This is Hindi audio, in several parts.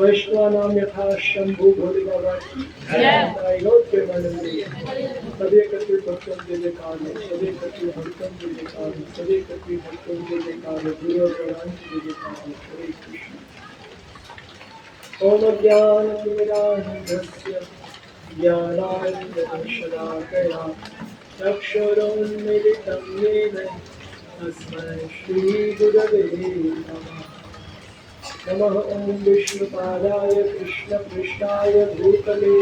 वैश्वानाम यथा शंभु भोले बाबा की सदे कति भक्तों जय काल सदे कति भक्तों जय काल सदे कति भक्तों जय काल गुरु भगवान जय काल। हरे कृष्ण। ओम ज्ञानतिमिरान्धस्य ज्ञानाञ्जनशलाकया चक्षुरुन्मीलितं येन तस्मै श्रीगुरवे नमः। नमः ओम विष्णुपादाय कृष्णपृष्ठाय भूतले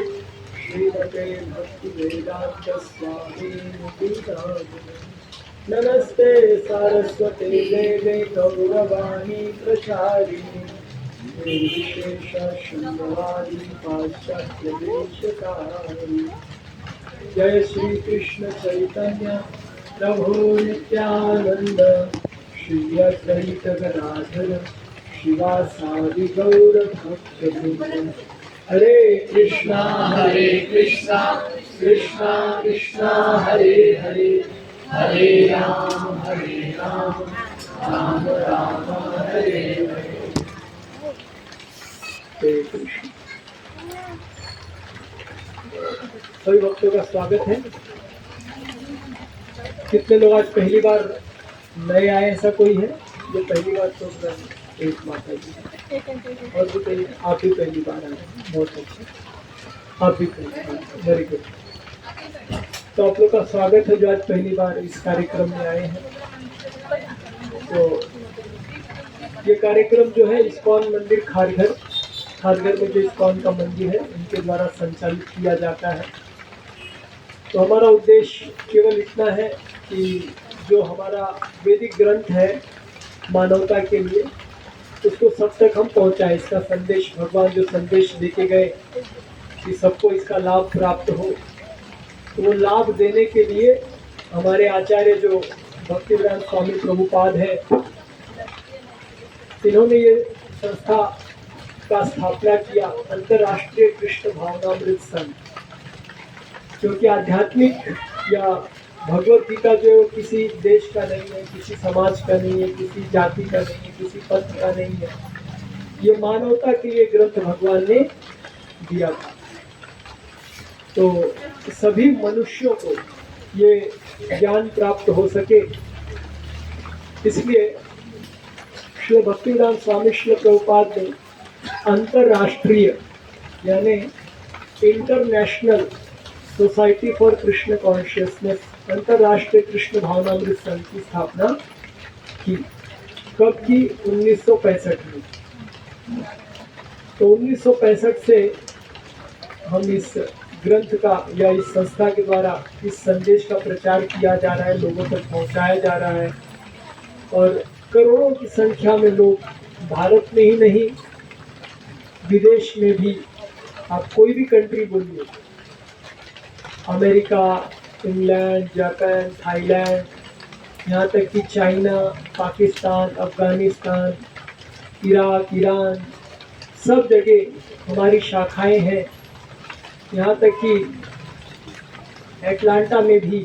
श्रीमते भक्तिवेदांत स्वामिनिति नामिने। नमस्ते सारस्वते देवे गौरवाणी प्रचारिणे निर्विशेष शून्यवादी पाश्चात्य देशकारिणे। जय श्री कृष्ण चैतन्य प्रभु नित्यानंद श्री अद्वैत गदाधर शिवासादि गौर भक्तवृंद। हरे कृष्णा कृष्णा कृष्णा हरे हरे हरे राम राम राम हरे हरे। हरे कृष्ण। सभी भक्तों का स्वागत है। कितने लोग आज पहली बार नए आए? ऐसा कोई है जो पहली बार प्रोग्राम? एक माता जी और भी कई आप भी पहली बार आए। बहुत अच्छा, आप भी पहली बार। Very good. तो आप लोग का स्वागत है जो आज पहली बार इस कार्यक्रम में आए हैं। तो ये कार्यक्रम जो है इस्कॉन मंदिर खारघर में जो इस्कॉन का मंदिर है उनके द्वारा संचालित किया जाता है। तो हमारा उद्देश्य केवल इतना है कि जो हमारा वैदिक ग्रंथ है मानवता के लिए उसको सब तक हम पहुंचाएं। इसका संदेश, भगवान जो संदेश देके गए कि सबको इसका लाभ प्राप्त हो, तो वो लाभ देने के लिए हमारे आचार्य जो भक्तिवेदांत स्वामी प्रभुपाद है, इन्होंने ये संस्था का स्थापना किया, अंतर्राष्ट्रीय कृष्ण भावनामृत संघ। क्योंकि आध्यात्मिक या भगवत गीता जो किसी देश का नहीं है, किसी समाज का नहीं है, किसी जाति का नहीं है, किसी पंथ का नहीं है, ये मानवता के लिए ग्रंथ भगवान ने दिया था। तो सभी मनुष्यों को ये ज्ञान प्राप्त हो सके, इसलिए श्री भक्तिवेदांत स्वामी श्री प्रभुपाद ने अंतर्राष्ट्रीय यानी international society for Krishna consciousness, अंतर्राष्ट्रीय कृष्ण भावनामृत संघ की स्थापना की। कब की? 1965 में। तो 1965 से हम इस ग्रंथ का या इस संस्था के द्वारा इस संदेश का प्रचार किया जा रहा है, लोगों तक पहुंचाया जा रहा है। और करोड़ों की संख्या में लोग भारत में ही नहीं, विदेश में भी, आप कोई भी कंट्री बोलिए, अमेरिका, इंग्लैंड, जापान, थाईलैंड, यहाँ तक कि China, Pakistan, Afghanistan, Iraq, Iran, सब जगह हमारी शाखाएं हैं। यहाँ तक कि एटलांटा में भी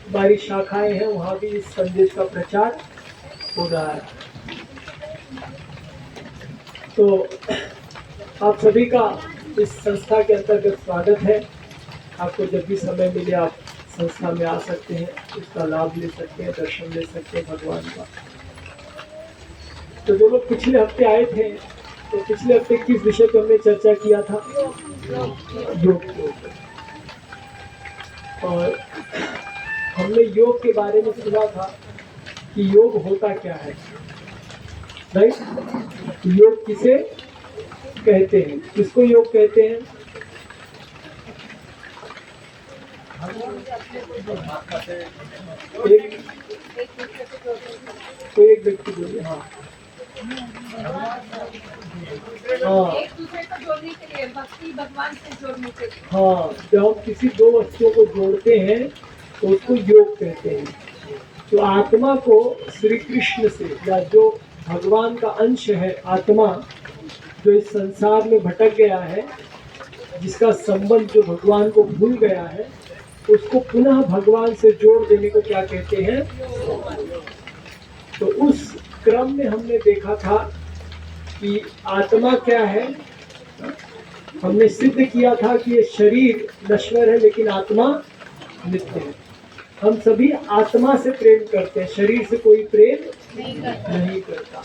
हमारी शाखाएं हैं, वहाँ भी इस संदेश का प्रचार हो रहा है। तो आप सभी का इस संस्था के अंतर्गत स्वागत है। आपको जब भी समय मिले आप संस्था में आ सकते हैं, इसका लाभ ले सकते हैं, दर्शन ले सकते हैं भगवान का। तो जो लोग पिछले हफ्ते आए थे, तो पिछले हफ्ते किस विषय पर हमने चर्चा किया था? योग। और हमने योग के बारे में सुना था कि योग होता क्या है, राइट? योग किसे कहते हैं, किसको योग कहते हैं? कोई एक व्यक्ति बोलिए। हाँ, हाँ एक दूसरे को जोड़ने के लिए, भक्ति भगवान से जोड़ने के लिए। हाँ, जब हम किसी दो वस्तुओं को जोड़ते हैं तो उसको योग कहते हैं। तो आत्मा को श्री कृष्ण से, या जो भगवान का अंश है आत्मा, जो इस संसार में भटक गया है, जिसका संबंध जो भगवान को भूल गया है, उसको पुनः भगवान से जोड़ देने को क्या कहते हैं? तो उस क्रम में हमने देखा था कि आत्मा क्या है। हमने सिद्ध किया था कि ये शरीर नश्वर है लेकिन आत्मा नित्य है। हम सभी आत्मा से प्रेम करते हैं, शरीर से कोई प्रेम नहीं करता।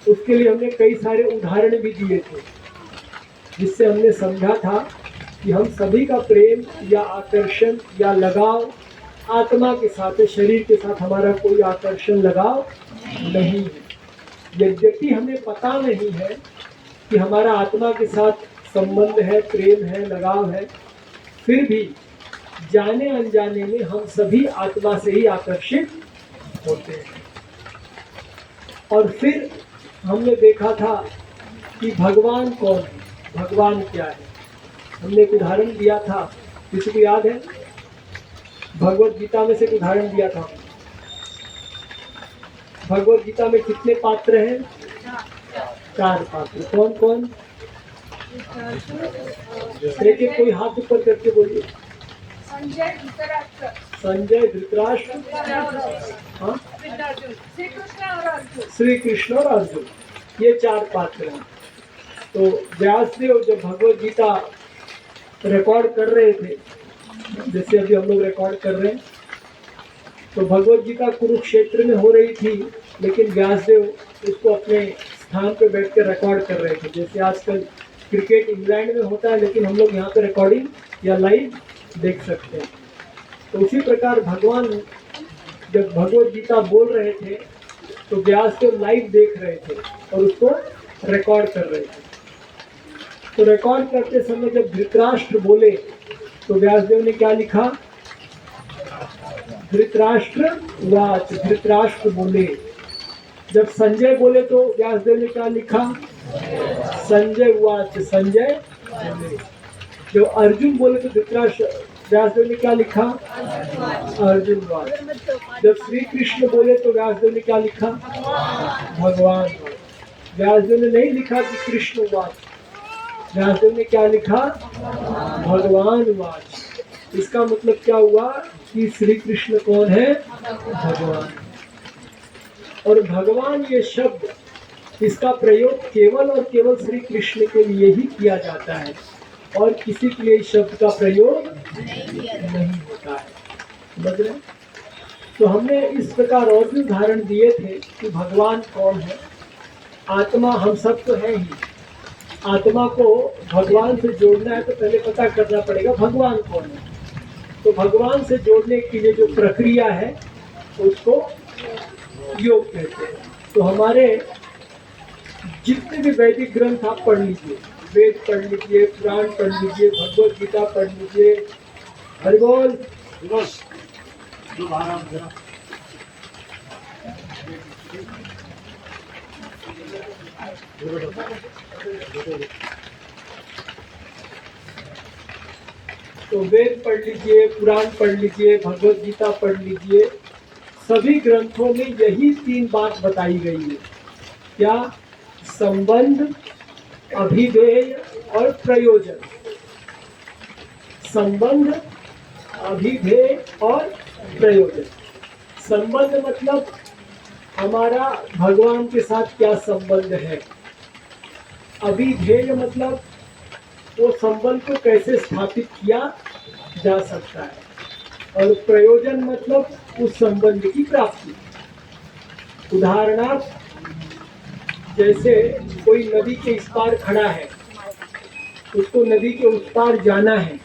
उसके लिए हमने कई सारे उदाहरण भी दिए थे, जिससे हमने समझा था कि हम सभी का प्रेम या आकर्षण या लगाव आत्मा के साथ है, शरीर के साथ हमारा कोई आकर्षण लगाव नहीं है। यद्यपि हमें पता नहीं है कि हमारा आत्मा के साथ संबंध है, प्रेम है, लगाव है, फिर भी जाने अनजाने में हम सभी आत्मा से ही आकर्षित होते हैं। और फिर हमने देखा था कि भगवान कौन है, भगवान क्या है। हमने एक उदाहरण दिया था, किसी को याद है? भगवत गीता में से एक उदाहरण दिया था। भगवत गीता में कितने पात्र हैं? 4 पात्र। कौन कौन? एक एक कोई हाथ ऊपर करके बोलिए। संजय धृतराष्ट्र, संजय, धृतराष्ट्र, हाँ, श्री कृष्ण और अर्जुन। श्री कृष्ण और अर्जुन, ये 4 पात्र हैं। तो व्यासदेव जब भगवत गीता रिकॉर्ड कर रहे थे, जैसे अभी हम लोग रिकॉर्ड कर रहे हैं, तो भगवत गीता कुरुक्षेत्र में हो रही थी, लेकिन व्यासदेव उसको अपने स्थान पर बैठ कर रिकॉर्ड कर रहे थे। जैसे आजकल क्रिकेट इंग्लैंड में होता है, लेकिन हम लोग यहाँ पे रिकॉर्डिंग या लाइव देख सकते हैं। तो उसी प्रकार भगवान जब भगवत गीता बोल रहे थे तो व्यासदेव लाइव देख रहे थे और उसको रिकॉर्ड कर रहे थे। तो रिकॉर्ड करते समय जब धृतराष्ट्र बोले तो व्यासदेव ने क्या लिखा? धृतराष्ट्र वाच, धृतराष्ट्र बोले। जब संजय बोले तो व्यासदेव ने क्या लिखा? संजय वाच, संजय बोले। जब अर्जुन बोले तो धृतराष्ट्र, व्यासदेव ने क्या लिखा? अर्जुन वाच। जब श्री कृष्ण बोले तो व्यासदेव ने क्या लिखा? भगवान वाच। व्यासदेव ने नहीं लिखा कि कृष्ण वाच, व्यासदेव ने क्या लिखा? भगवान वाच। इसका मतलब क्या हुआ कि श्री कृष्ण कौन है? भगवान। और भगवान ये शब्द, इसका प्रयोग केवल और केवल श्री कृष्ण के लिए ही किया जाता है और किसी के लिए इस शब्द का प्रयोग नहीं होता है। समझ रहे? तो हमने इस प्रकार और भी उदाहरण दिए थे कि भगवान कौन है। आत्मा हम सब तो है ही। आत्मा को भगवान से जोड़ना है तो पहले पता करना पड़ेगा भगवान कौन है। तो भगवान से जोड़ने की लिए जो प्रक्रिया है उसको योग कहते हैं। तो हमारे जितने भी वैदिक ग्रंथ आप पढ़ लीजिए, वेद पढ़ लीजिए, पुराण पढ़ लीजिए, भगवत गीता पढ़ लीजिए, हरि बोल। तो वेद पढ़ लीजिए, पुराण पढ़ लीजिए, भगवत गीता पढ़ लीजिए, सभी ग्रंथों में यही 3 बात बताई गई है। क्या? संबंध, अभिधेय और प्रयोजन। संबंध, अभिधेय और प्रयोजन। संबंध मतलब हमारा भगवान के साथ क्या संबंध है। अभिधेय मतलब वो संबंध को कैसे स्थापित किया जा सकता है। और प्रयोजन मतलब उस संबंध की प्राप्ति। उदाहरणार्थ, जैसे कोई नदी के इस पार खड़ा है, उसको नदी के उस पार जाना है,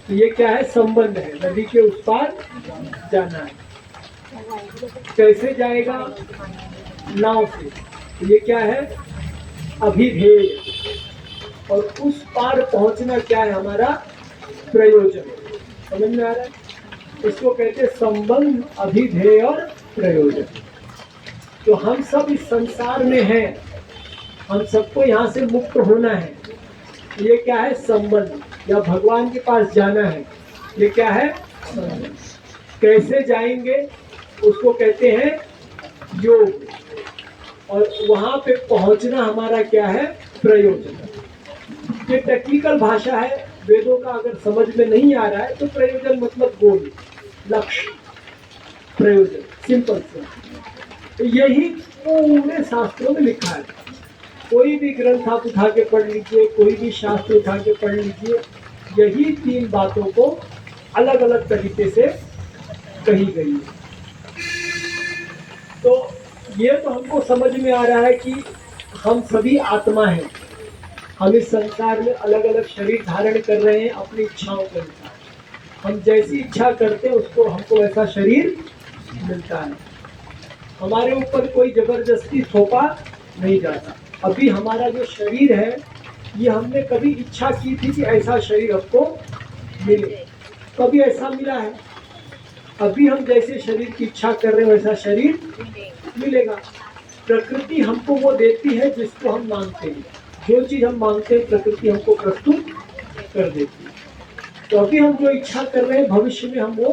तो ये क्या है? संबंध है, नदी के उस पार जाना है। कैसे जाएगा? नाव से। तो ये क्या है? अभिधेय। और उस पार पहुंचना क्या है? हमारा प्रयोजन। समझ में आ रहा है? इसको कहते हैं संबंध, अभिधेय और प्रयोजन। तो हम सब इस संसार में हैं, हम सबको यहाँ से मुक्त होना है। ये क्या है? संबंध, या भगवान के पास जाना है। ये क्या है? संबंध। कैसे जाएंगे उसको कहते हैं योग, और वहां पे पहुंचना हमारा क्या है? प्रयोजन। ये टेक्निकल भाषा है, वेदों का अगर समझ में नहीं आ रहा है तो प्रयोजन मतलब गोल, लक्ष्य, प्रयोजन, सिंपल से। तो यही पूरे शास्त्रों में लिखा है। कोई भी ग्रंथ आप उठा के पढ़ लीजिए, कोई भी शास्त्र उठा के पढ़ लीजिए, यही 3 बातों को अलग अलग तरीके से कही गई है। तो ये तो हमको समझ में आ रहा है कि हम सभी आत्मा हैं, हम इस संसार में अलग अलग शरीर धारण कर रहे हैं अपनी इच्छाओं के अनुसार। हम जैसी इच्छा करते हैं उसको हमको वैसा शरीर मिलता है। हमारे ऊपर कोई जबरदस्ती थोपा नहीं जाता। अभी हमारा जो शरीर है, ये हमने कभी इच्छा की थी कि ऐसा शरीर हमको मिले, कभी ऐसा मिला है? अभी हम जैसे शरीर की इच्छा कर रहे हैं वैसा शरीर मिलेगा। प्रकृति हमको वो देती है जिसको हम मांगते हैं। जो चीज हम मांगते हैं प्रकृति हमको प्रस्तुत कर देती है। तो अभी हम जो इच्छा कर रहे हैं भविष्य में हम वो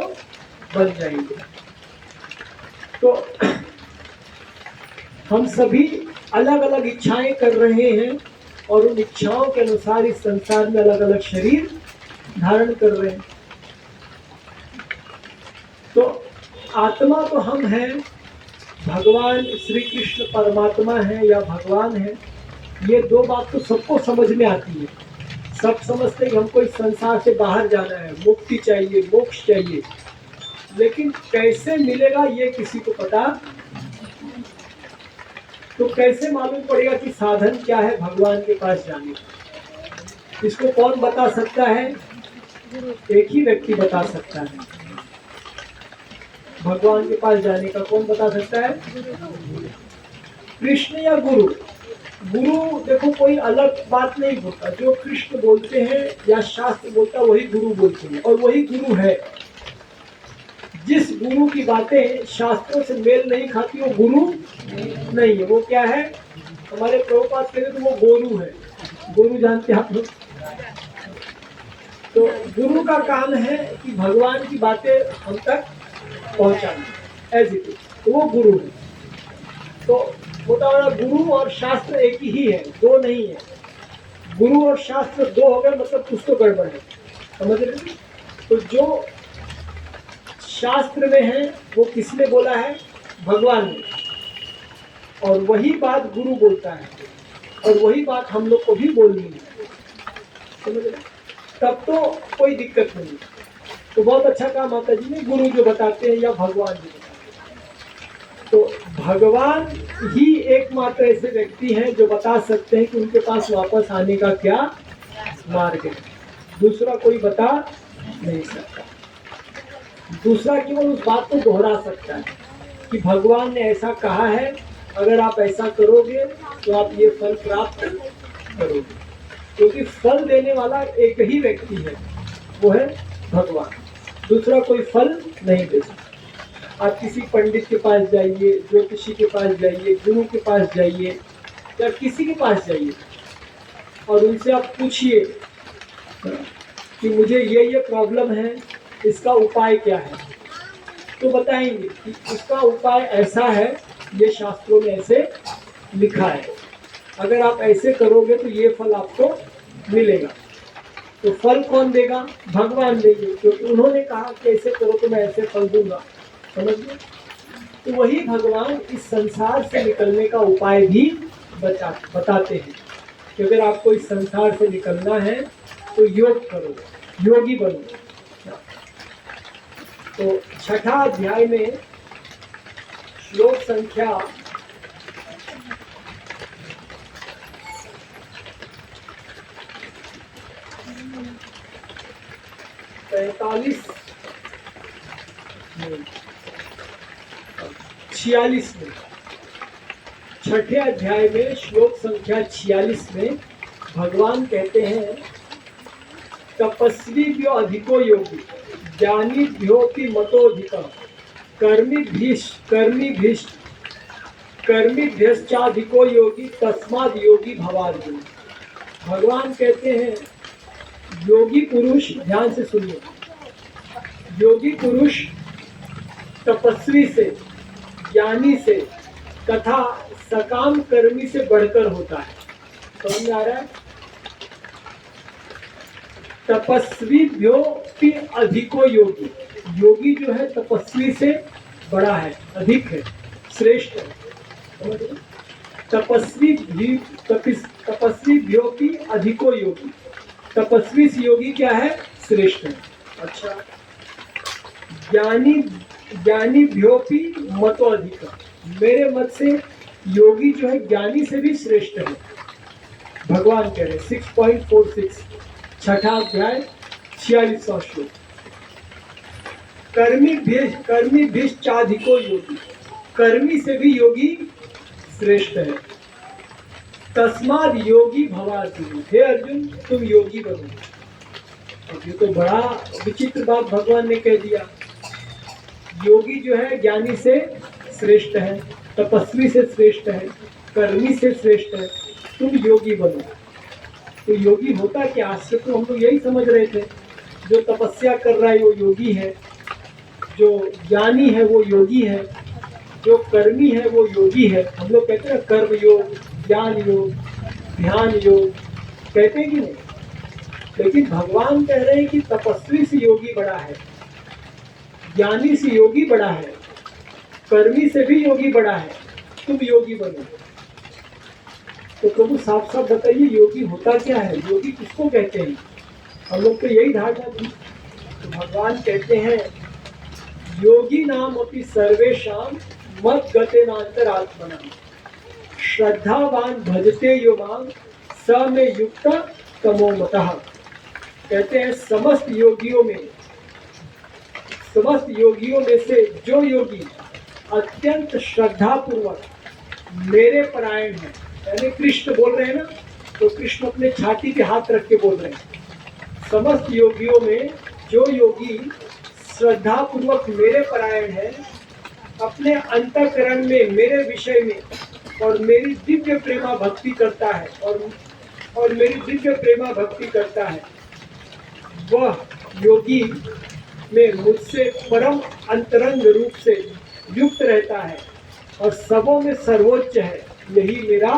बन जाएंगे। तो हम सभी अलग अलग इच्छाएं कर रहे हैं और उन इच्छाओं के अनुसार इस संसार में अलग अलग शरीर धारण कर रहे हैं। तो आत्मा तो हम हैं, भगवान श्री कृष्ण परमात्मा है या भगवान है, ये 2 बात तो सबको समझ में आती है। सब समझते हैं कि हमको इस संसार से बाहर जाना है, मुक्ति चाहिए, मोक्ष चाहिए, लेकिन कैसे मिलेगा ये किसी को पता। तो कैसे मालूम पड़ेगा कि साधन क्या है भगवान के पास जाने का? इसको कौन बता सकता है? एक ही व्यक्ति बता सकता है। भगवान के पास जाने का कौन बता सकता है? कृष्ण या गुरु। गुरु देखो कोई अलग बात नहीं बोलता, जो कृष्ण बोलते हैं या शास्त्र बोलता वही गुरु बोलते हैं, और वही गुरु है। जिस गुरु की बातें शास्त्रों से मेल नहीं खाती वो गुरु नहीं है। वो क्या है? हमारे प्रभुपाद कहते तो वो गुरु है। गुरु जानते हैं आप लोग? तो गुरु का काम है कि भगवान की बातें हम तक पहुंचाना, एज इट इज, तो वो गुरु है। तो होता है गुरु और शास्त्र एक ही है, 2 नहीं है। गुरु और शास्त्र 2 हो गए मतलब कुछ तो गड़बड़ है, समझ रहे? तो जो शास्त्र में है वो किसने बोला है? भगवान ने, और वही बात गुरु बोलता है, और वही बात हम लोग को भी बोलनी है, समझ रहे? तब तो कोई दिक्कत नहीं। तो बहुत अच्छा काम माता जी ने, गुरु जो बताते हैं या भगवान जो बताते हैं। तो भगवान ही एकमात्र ऐसे व्यक्ति हैं जो बता सकते हैं कि उनके पास वापस आने का क्या मार्ग है। दूसरा कोई बता नहीं सकता। दूसरा केवल उस बात को दोहरा सकता है कि भगवान ने ऐसा कहा है, अगर आप ऐसा करोगे तो आप ये फल प्राप्त करोगे। क्योंकि फल देने वाला एक ही व्यक्ति है, वो है भगवान। दूसरा कोई फल नहीं दे सकता। आप किसी पंडित के पास जाइए, ज्योतिषी के पास जाइए, गुरु के पास जाइए, या किसी के पास जाइए और उनसे आप पूछिए कि मुझे ये प्रॉब्लम है, इसका उपाय क्या है, तो बताएंगे कि इसका उपाय ऐसा है, ये शास्त्रों में ऐसे लिखा है, अगर आप ऐसे करोगे तो ये फल आपको मिलेगा। तो फल कौन देगा? भगवान देंगे, क्योंकि उन्होंने कहा कि ऐसे करो तो मैं ऐसे फल दूंगा, समझिए। तो वही भगवान इस संसार से निकलने का उपाय भी बताते हैं कि अगर आपको इस संसार से निकलना है तो योग करो, योगी बनो। तो 6ठा अध्याय में श्लोक संख्या 46 में, 6ठे अध्याय में श्लोक संख्या 46 में भगवान कहते हैं, तपस्वी व्यो अधिको योगी, ज्ञानी व्योति मतोधिकम, कर्मी भीष्ट कर्मिभ्यश्चाधिको योगी तस्माद योगी भवार्जुन। भगवान कहते हैं योगी पुरुष, ध्यान से सुनिए, योगी पुरुष तपस्वी से, ज्ञानी से तथा सकाम कर्मी से बढ़कर होता है। समझ में आ रहा है? तपस्वीभ्यो भी अधिको योगी, योगी जो है तपस्वी से बड़ा है, अधिक है, श्रेष्ठ है। तपस्वीभ्यो भी अधिको योगी, तपस्वी से योगी क्या है? श्रेष्ठ है। अच्छा, ज्ञानी भ्योपी मतो अधिक, मेरे मत से योगी जो है ज्ञानी से भी श्रेष्ठ है। भगवान कह रहे 6.46 छठा अध्याय 46वां श्लोक। कर्मी भिश्चाधिको योगी, कर्मी से भी योगी श्रेष्ठ है। तस्माद योगी भवार्जुन, हे अर्जुन तुम योगी बनो। अब ये तो बड़ा विचित्र बात भगवान ने कह दिया। योगी जो है ज्ञानी से श्रेष्ठ है, तपस्वी से श्रेष्ठ है, कर्मी से श्रेष्ठ है, तुम योगी बनो। तो योगी होता क्या? आज से तो हम लोग यही समझ रहे थे, जो तपस्या कर रहा है वो योगी है, जो ज्ञानी है वो योगी है, जो कर्मी है वो योगी है। हम लोग कहते हैं कर्म योग, ज्ञान योग, ध्यान योग, कहते हैं कि नहीं? लेकिन भगवान कह रहे हैं कि तपस्वी से योगी बड़ा है, ज्ञानी से योगी बड़ा है, कर्मी से भी योगी बड़ा है, तुम योगी बनो। तो प्रभु साफ साफ बताइए योगी होता क्या है? योगी किसको कहते हैं? हम लोग तो यही धारणा थी। तो भगवान कहते हैं योगी नाम अपनी सर्वेशाम मत गते नांतरात्मना श्रद्धावान भजते यो मां स में युक्त तमो मतः। कहते हैं समस्त योगियों में से जो योगी अत्यंत श्रद्धा पूर्वक मेरे परायण है, यानी कृष्ण बोल रहे हैं ना, तो कृष्ण अपने छाती पे हाथ रख के बोल रहे हैं। समस्त योगियों में जो योगी श्रद्धा पूर्वक मेरे परायण है, अपने अंतःकरण में मेरे विषय में और मेरी दिव्य प्रेमा भक्ति करता है और मेरी दिव्य प्रेमा भक्ति करता है, वह योगी में मुझसे परम अंतरंग रूप से युक्त रहता है और सबों में सर्वोच्च है। यही मेरा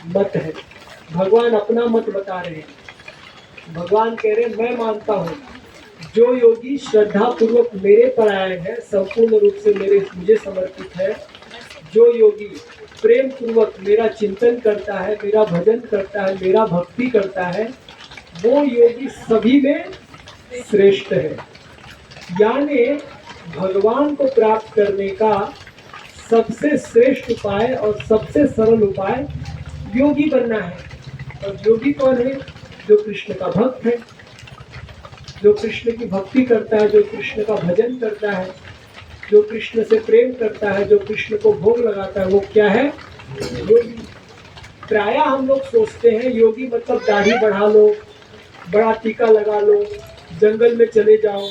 मत है। भगवान अपना मत बता रहे हैं। भगवान कह रहे हैं मैं मानता हूँ जो योगी श्रद्धा पूर्वक मेरे परायण है, संपूर्ण रूप से मुझे समर्पित है, जो योगी प्रेम पूर्वक मेरा चिंतन करता है, मेरा भजन करता है, मेरा भक्ति करता है, वो योगी सभी में श्रेष्ठ है। यानी भगवान को प्राप्त करने का सबसे श्रेष्ठ उपाय और सबसे सरल उपाय योगी बनना है। और योगी कौन है? जो कृष्ण का भक्त है, जो कृष्ण की भक्ति करता है, जो कृष्ण का भजन करता है, जो कृष्ण से प्रेम करता है, जो कृष्ण को भोग लगाता है, वो क्या है? योगी। प्रायः हम लोग सोचते हैं योगी मतलब दाढ़ी बढ़ा लो, बड़ा टीका लगा लो, जंगल में चले जाओ,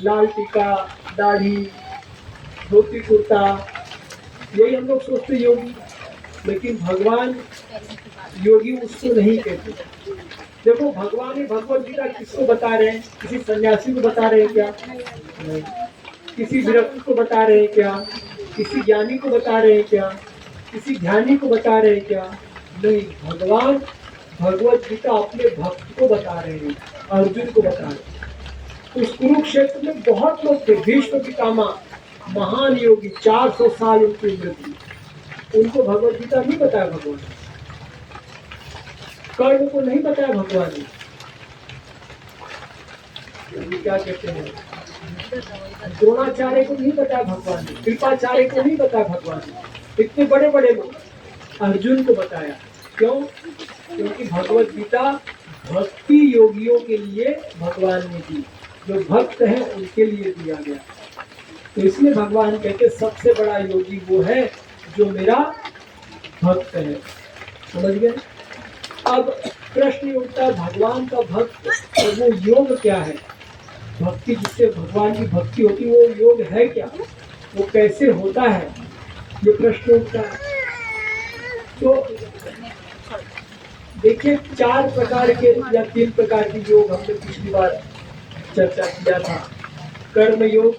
लाल टीका, दाढ़ी, धोती कुर्ता, यही हम लोग सोचते योगी। लेकिन भगवान योगी उसको नहीं कहते। देखो भगवान ही भगवत गीता किसको बता रहे हैं? किसी सन्यासी को बता रहे हैं क्या? नहीं। किसी विरक्त को बता रहे हैं क्या? किसी ज्ञानी को बता रहे हैं क्या? किसी ध्यानी को बता रहे हैं क्या? नहीं, भगवान भगवत गीता अपने भक्त को बता रहे हैं, अर्जुन को बता रहे हैं। उस कुरुक्षेत्र में बहुत लोग थे, भीष्म पितामह महान योगी, 400 साल उनकी उम्र थी, उनको भगवत गीता नहीं बताया भगवान। कर्ण को नहीं बताया भगवान ने, क्या कहते हैं, द्रोणाचार्य को नहीं बताया भगवान ने, कृपाचार्य को नहीं बताया भगवान ने, इतने बड़े बड़े लोग, अर्जुन को बताया। क्यों? क्योंकि भगवत गीता भक्ति योगियों के लिए भगवान ने दी, जो भक्त हैं उनके लिए दिया गया। तो इसलिए भगवान कहते सबसे बड़ा योगी वो है जो मेरा भक्त है। समझ गए? अब प्रश्न उठता है भगवान का भक्त और वो योग क्या है? भक्ति जिससे भगवान की भक्ति होती है वो योग है क्या? वो कैसे होता है? ये प्रश्न उठता है। तो देखिए 4 प्रकार के या 3 प्रकार के योग हमने पिछली बार चर्चा किया था। कर्म योग,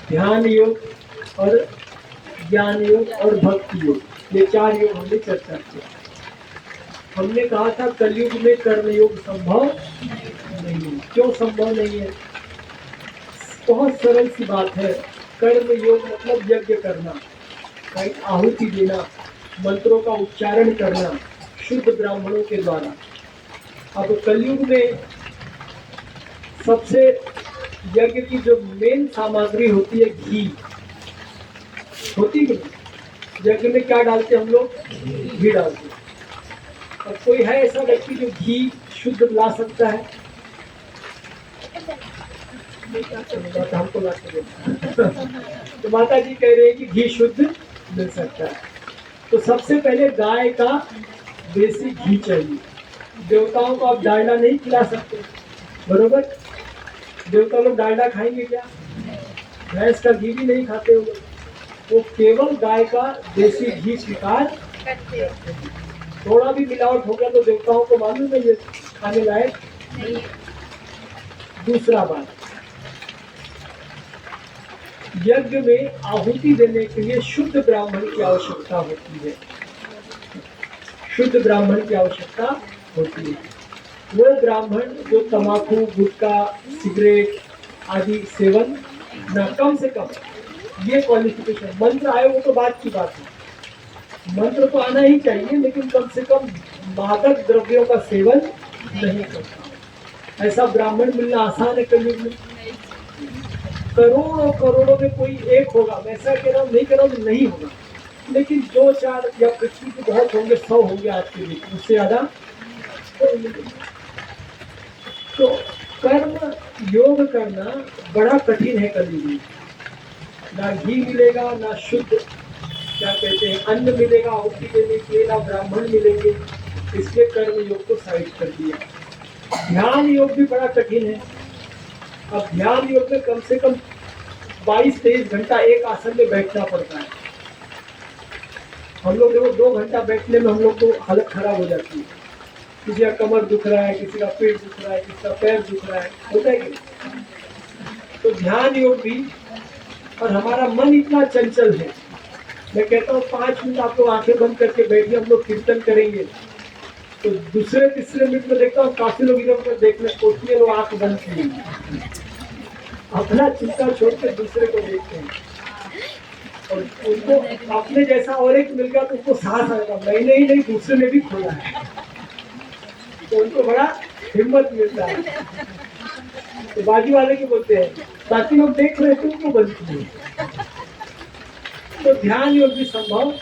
ध्यान योग और ज्ञान योग और भक्ति योग, ये 4 योग हमने चर्चा किया। हमने कहा था कलयुग में कर्म योग संभव नहीं है। क्यों संभव नहीं है? बहुत सरल सी बात है। कर्म योग मतलब यज्ञ करना, आहुति देना, मंत्रों का उच्चारण करना शुद्ध ब्राह्मणों के द्वारा। अब कलयुग में सबसे यज्ञ की जो मेन सामग्री होती है घी होती है। यज्ञ में क्या डालते हैं हम लोग? घी डालते हैं। अब कोई है ऐसा व्यक्ति जो घी शुद्ध ला सकता है? हमको ला तो माता जी कह रहे हैं कि घी शुद्ध मिल सकता है। तो सबसे पहले गाय का देसी घी चाहिए। देवताओं को आप डालडा नहीं खिला सकते, बरोबर? देवता लोग डालडा खाएंगे क्या? भैंस का घी भी नहीं खाते हो। वो केवल गाय का देसी घी स्वीकार करते हैं। थोड़ा भी मिलावट हो गया तो देवताओं को मालूम है ये खाने लायक नहीं। दूसरा बात, यज्ञ में आहुति देने के लिए शुद्ध ब्राह्मण की आवश्यकता होती है। शुद्ध ब्राह्मण की आवश्यकता होती है। वो ब्राह्मण जो तंबाकू, गुटखा, सिगरेट आदि सेवन न, कम से कम ये क्वालिफिकेशन। मंत्र आए वो तो बात की बात है, मंत्र तो आना ही चाहिए, लेकिन कम से कम मादक द्रव्यों का सेवन नहीं करता। ऐसा ब्राह्मण मिलना आसान है कलयुग में? करोड़ों करोड़ों में कोई एक होगा। मैं ऐसा कह रहा हूँ, नहीं कह रहा हूँ नहीं होगा, लेकिन 2-4 या पृथ्वी के बहुत होंगे, 100 होंगे आज के दिन, उससे ज्यादा तो कर्म योग करना बड़ा कठिन है कलयुग में। ना घी मिलेगा, ना शुद्ध क्या कहते हैं अन्न मिलेगा आहुति देने के लिए, ना ब्राह्मण मिलेंगे। इसलिए कर्म योग को साइड कर दिया। ध्यान योग भी बड़ा कठिन है। अब ध्यान योग में कम से कम 22-23 घंटा एक आसन में बैठना पड़ता है। हम लोग देखो 2 घंटा बैठने में हम लोग को हालत खराब हो जाती है। किसी का कमर दुख रहा है, किसी का पेट दुख रहा है, किसी का पैर दुख रहा है, होता है कि? तो ध्यान योग भी, और हमारा मन इतना चंचल है। मैं कहता हूँ 5 मिनट आप लोग आंखें बंद करके बैठिए, हम लोग कीर्तन करेंगे तो दूसरे-तीसरे मिनट में देखता हूँ काफी लोग इधर उधर देखने सोचते, लोग आंख बंद किए, अपना चिंता छोड़ के दूसरे को देखते हैं। और उनको अपने जैसा और एक मिल गया तो उसको साहस आएगा, मैंने ही नहीं दूसरे ने भी खोला है, तो उनको बड़ा हिम्मत मिलता है। तो बाजू वाले के बोलते हैं बाकी लोग देख रहे तुम क्यों बंद किए? तो ध्यान योग भी संभव।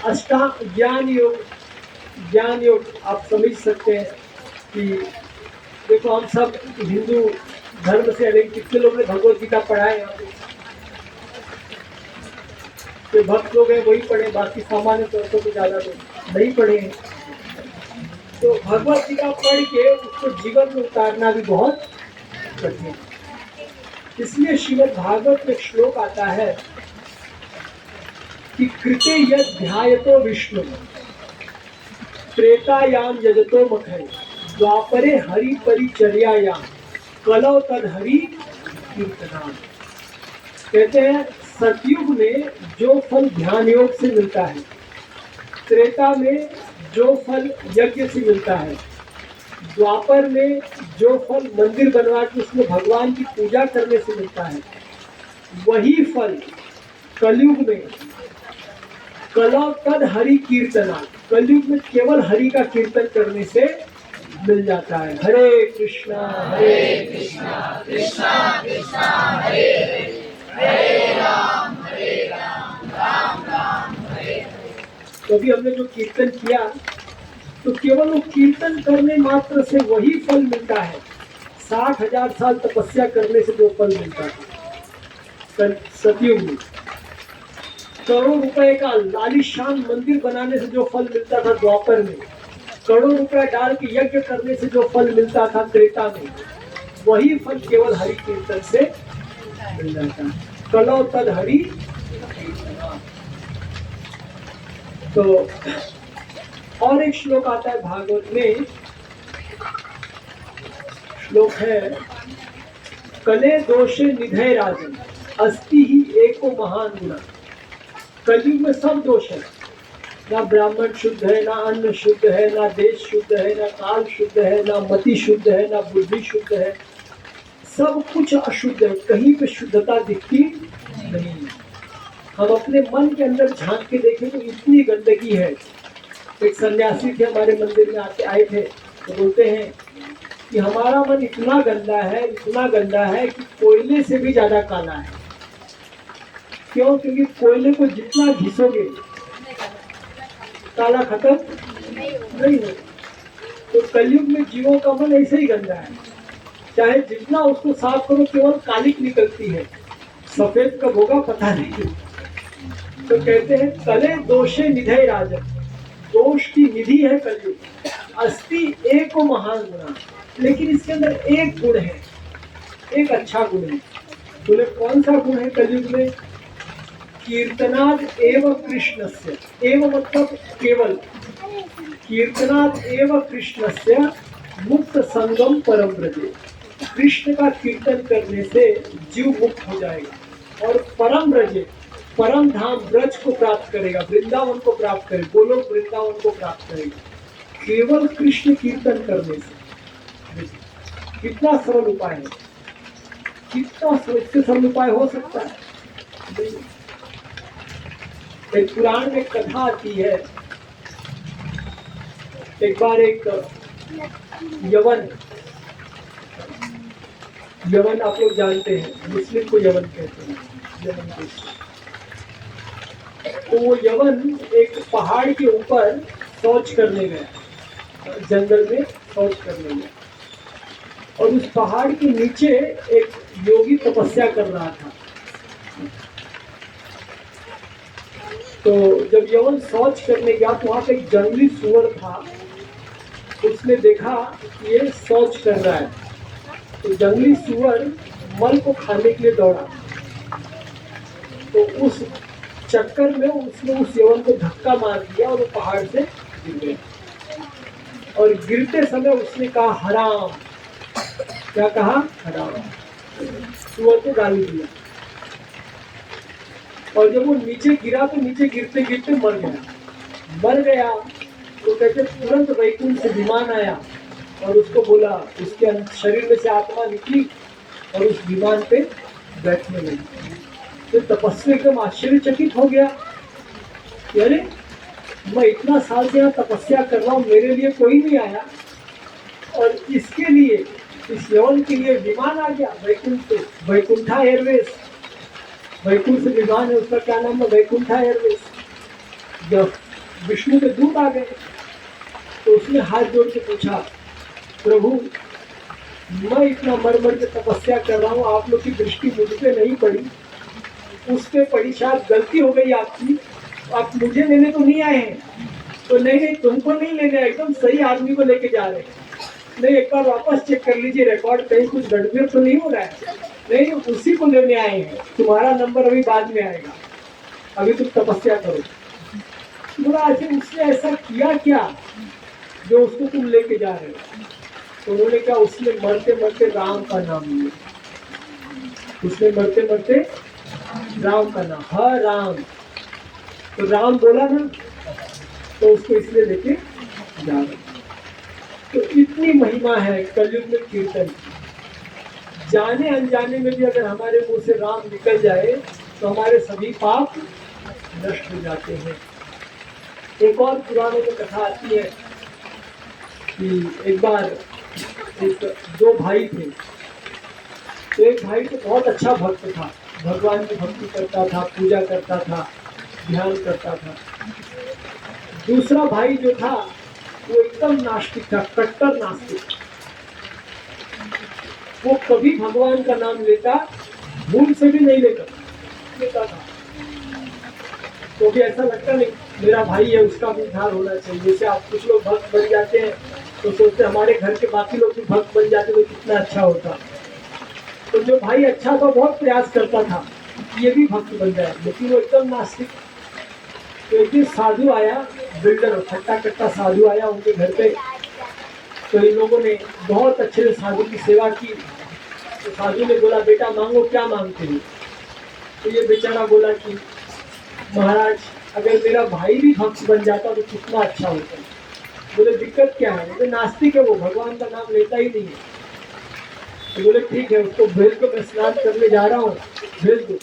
अष्टांग ज्ञान योग आप समझ सकते हैं कि देखो हम सब हिंदू धर्म से अलग, कितने लोग ने भगवत गीता पढ़ा है यहाँ पे? जो भक्त लोग हैं वही पढ़े, बाकी सामान्य तौर पर तो ज्यादा लोग नहीं पढ़े हैं। तो भगवत गीता पढ़ के उसको जीवन में उतारना भी बहुत कठिन है। इसलिए श्रीमद् भागवत में श्लोक आता है कि कृते यद ध्यायतो विष्णु त्रेतायाम यजतो मखय द्वापरे हरि परिचर्यायाम कलौ तद हरि कीर्तनाम। कहते हैं सतयुग में जो फल ध्यान योग से मिलता है, त्रेता में जो फल यज्ञ से मिलता है, द्वापर में जो फल मंदिर बनवा के उसमें भगवान की पूजा करने से मिलता है, वही फल कलयुग में कलौ तद हरि कीर्तना, कलयुग में केवल हरि का कीर्तन करने से मिल जाता है। हरे कृष्णा कृष्णा कृष्णा हरे हरे राम राम राम हरे। तो अभी हमने जो कीर्तन किया तो केवल वो कीर्तन करने मात्र से वही फल मिलता है। 60,000 साल तपस्या करने से जो फल मिलता है सतयुग में, करोड़ रुपए का आलीशान मंदिर बनाने से जो फल मिलता था द्वापर में, करोड़ रुपए डाल के यज्ञ करने से जो फल मिलता था त्रेता में, वही फल केवल हरि कीर्तन से मिल जाता है। कलो तद हरि। तो और एक श्लोक आता है भागवत में, श्लोक है, कले दोषे निधय राजन अस्ति ही एको महान गुणा। कलयुग में सब दोष है, ना ब्राह्मण शुद्ध है, ना अन्न शुद्ध है, ना देश शुद्ध है, ना काल शुद्ध है, ना मति शुद्ध है, ना बुद्धि शुद्ध है, सब कुछ अशुद्ध है, कहीं पे शुद्धता दिखती नहीं। हम अपने मन के अंदर झांक के देखें तो इतनी गंदगी है। एक सन्यासी थे, हमारे मंदिर में आए थे, तो बोलते हैं कि हमारा मन इतना गंदा है, इतना गंदा है कि कोयले से भी ज्यादा काला है। क्यों? क्योंकि कोयले को जितना घिसोगे काला खत्म नहीं हो। तो कलयुग में जीवों का मन ऐसे ही गंदा है, चाहे जितना उसको साफ करो केवल कालिक निकलती है, सफेद कब होगा पता नहीं। तो कहते हैं कले दोषे निधय राजन, दोष की निधि है कलयुग, अस्ति एको महान गुणा, लेकिन इसके अंदर एक गुण है, एक अच्छा गुण है। बोले कौन सा गुण है कलयुग में? कीर्तनाद एव कृष्णस्य, एव मतलब केवल, कीर्तनाद एव कृष्णस्य मुक्त संगम परम ब्रजे। कृष्ण का कीर्तन करने से जीव मुक्त हो जाएगा और परम ब्रजे, परम धाम ब्रज को प्राप्त करेगा, वृंदावन को प्राप्त करेगा, गोलोक वृंदावन को प्राप्त करेगा केवल कृष्ण कीर्तन करने से। कितना सरल उपाय है, कितना सरल उपाय हो सकता है। एक पुराण में कथा आती है, एक बार एक यवन आप लोग जानते हैं, मुस्लिम को यवन कहते हैं, यवन देश। तो वो यवन एक पहाड़ के ऊपर शौच करने गया, जंगल में शौच करने गया, और उस पहाड़ के नीचे एक योगी तपस्या कर रहा था। तो जब यवन शौच करने गया तो वहां पे एक जंगली सुअर था, उसने देखा कि ये शौच कर रहा है, तो जंगली सुअर मल को खाने के लिए दौड़ा। तो उस चक्कर में उसने उस यवन को धक्का मार दिया और वो पहाड़ से गिर गया। और गिरते समय उसने कहा हराम। क्या कहा? हराम। सुअर को गाली दिया। और जब वो नीचे गिरा तो नीचे गिरते गिरते मर गया। तो कहते तुरंत वैकुंठ से विमान आया और उसको बोला, उसके शरीर में से आत्मा निकली और उस विमान पे बैठने लगी। तो तपस्वी एकदम आश्चर्यचकित हो गया कि अरे मैं इतना साल से यहाँ तपस्या कर रहा हूँ, मेरे लिए कोई नहीं आया, और इसके लिए, इस यवन के लिए विमान आ गया वैकुंठ से। वैकुंठा एयरवेज, वैकुंठ से विमान है, उसका क्या नाम है? वैकुंठा एयरवेज। जब विष्णु के दूत आ गए तो उसने हाथ जोड़ के पूछा, प्रभु मैं इतना मर के तपस्या कर रहा हूँ, आप लोग की दृष्टि मुझ पे नहीं पड़ी, उस पे पड़ी, शायद गलती हो गई आपकी, आप मुझे लेने तो नहीं आए हैं। तो नहीं तुमको नहीं लेने, एकदम सही आदमी को लेके जा रहे हैं। नहीं एक बार वापस चेक कर लीजिए रिकॉर्ड, कहीं कुछ गड़बड़ तो नहीं हो रहा है। नहीं उसी को लेने आए हैं, तुम्हारा नंबर अभी बाद में आएगा, अभी तुम तपस्या करो। बोला अच्छा उसने ऐसा किया क्या जो उसको तुम लेके जा रहे हो? तो उन्होंने कहा उसने मरते मरते राम का नाम लिया, उसने मरते मरते राम का नाम, हाँ राम। तो राम बोला ना, तो उसको इसलिए लेके जा रहे। तो इतनी महिमा है कलयुग में कीर्तन की। जाने अनजाने में भी अगर हमारे मुंह से राम निकल जाए तो हमारे सभी पाप नष्ट हो जाते हैं। एक और पुराने में कथा आती है कि एक बार दो भाई थे। तो एक भाई तो बहुत अच्छा भक्त था, भगवान की भक्ति करता था, पूजा करता था, ध्यान करता था। दूसरा भाई जो था वो एकदम नास्तिक था, कट्टर नास्तिक। वो कभी भगवान का नाम लेता, भूल से भी नहीं लेता था। तो भी ऐसा लगता नहीं मेरा भाई है, उसका भी उद्धार होना चाहिए। जैसे आप कुछ लोग भक्त बन जाते हैं तो सोचते हमारे घर के बाकी लोग भी भक्त बन जाते तो कितना अच्छा होता। तो जो भाई अच्छा था बहुत प्रयास करता था ये भी भक्त बन जाए, लेकिन वो एकदम नास्तिक। तो एक दिन साधु आया, बिल्डर खट्टा कट्टा साधु आया उनके घर पे। तो इन लोगों ने बहुत अच्छे से साधु की सेवा की। तो साधु ने बोला, बेटा मांगो, क्या मांगते हो? तो ये बेचारा बोला कि महाराज, अगर मेरा भाई भी भक्त बन जाता तो कितना अच्छा होता। बोले दिक्कत क्या है? बोले नास्तिक है वो, भगवान का नाम लेता ही नहीं है। तो बोले ठीक है, उसको भेज दो, मैं स्नान करने जा रहा हूँ, भेज दो।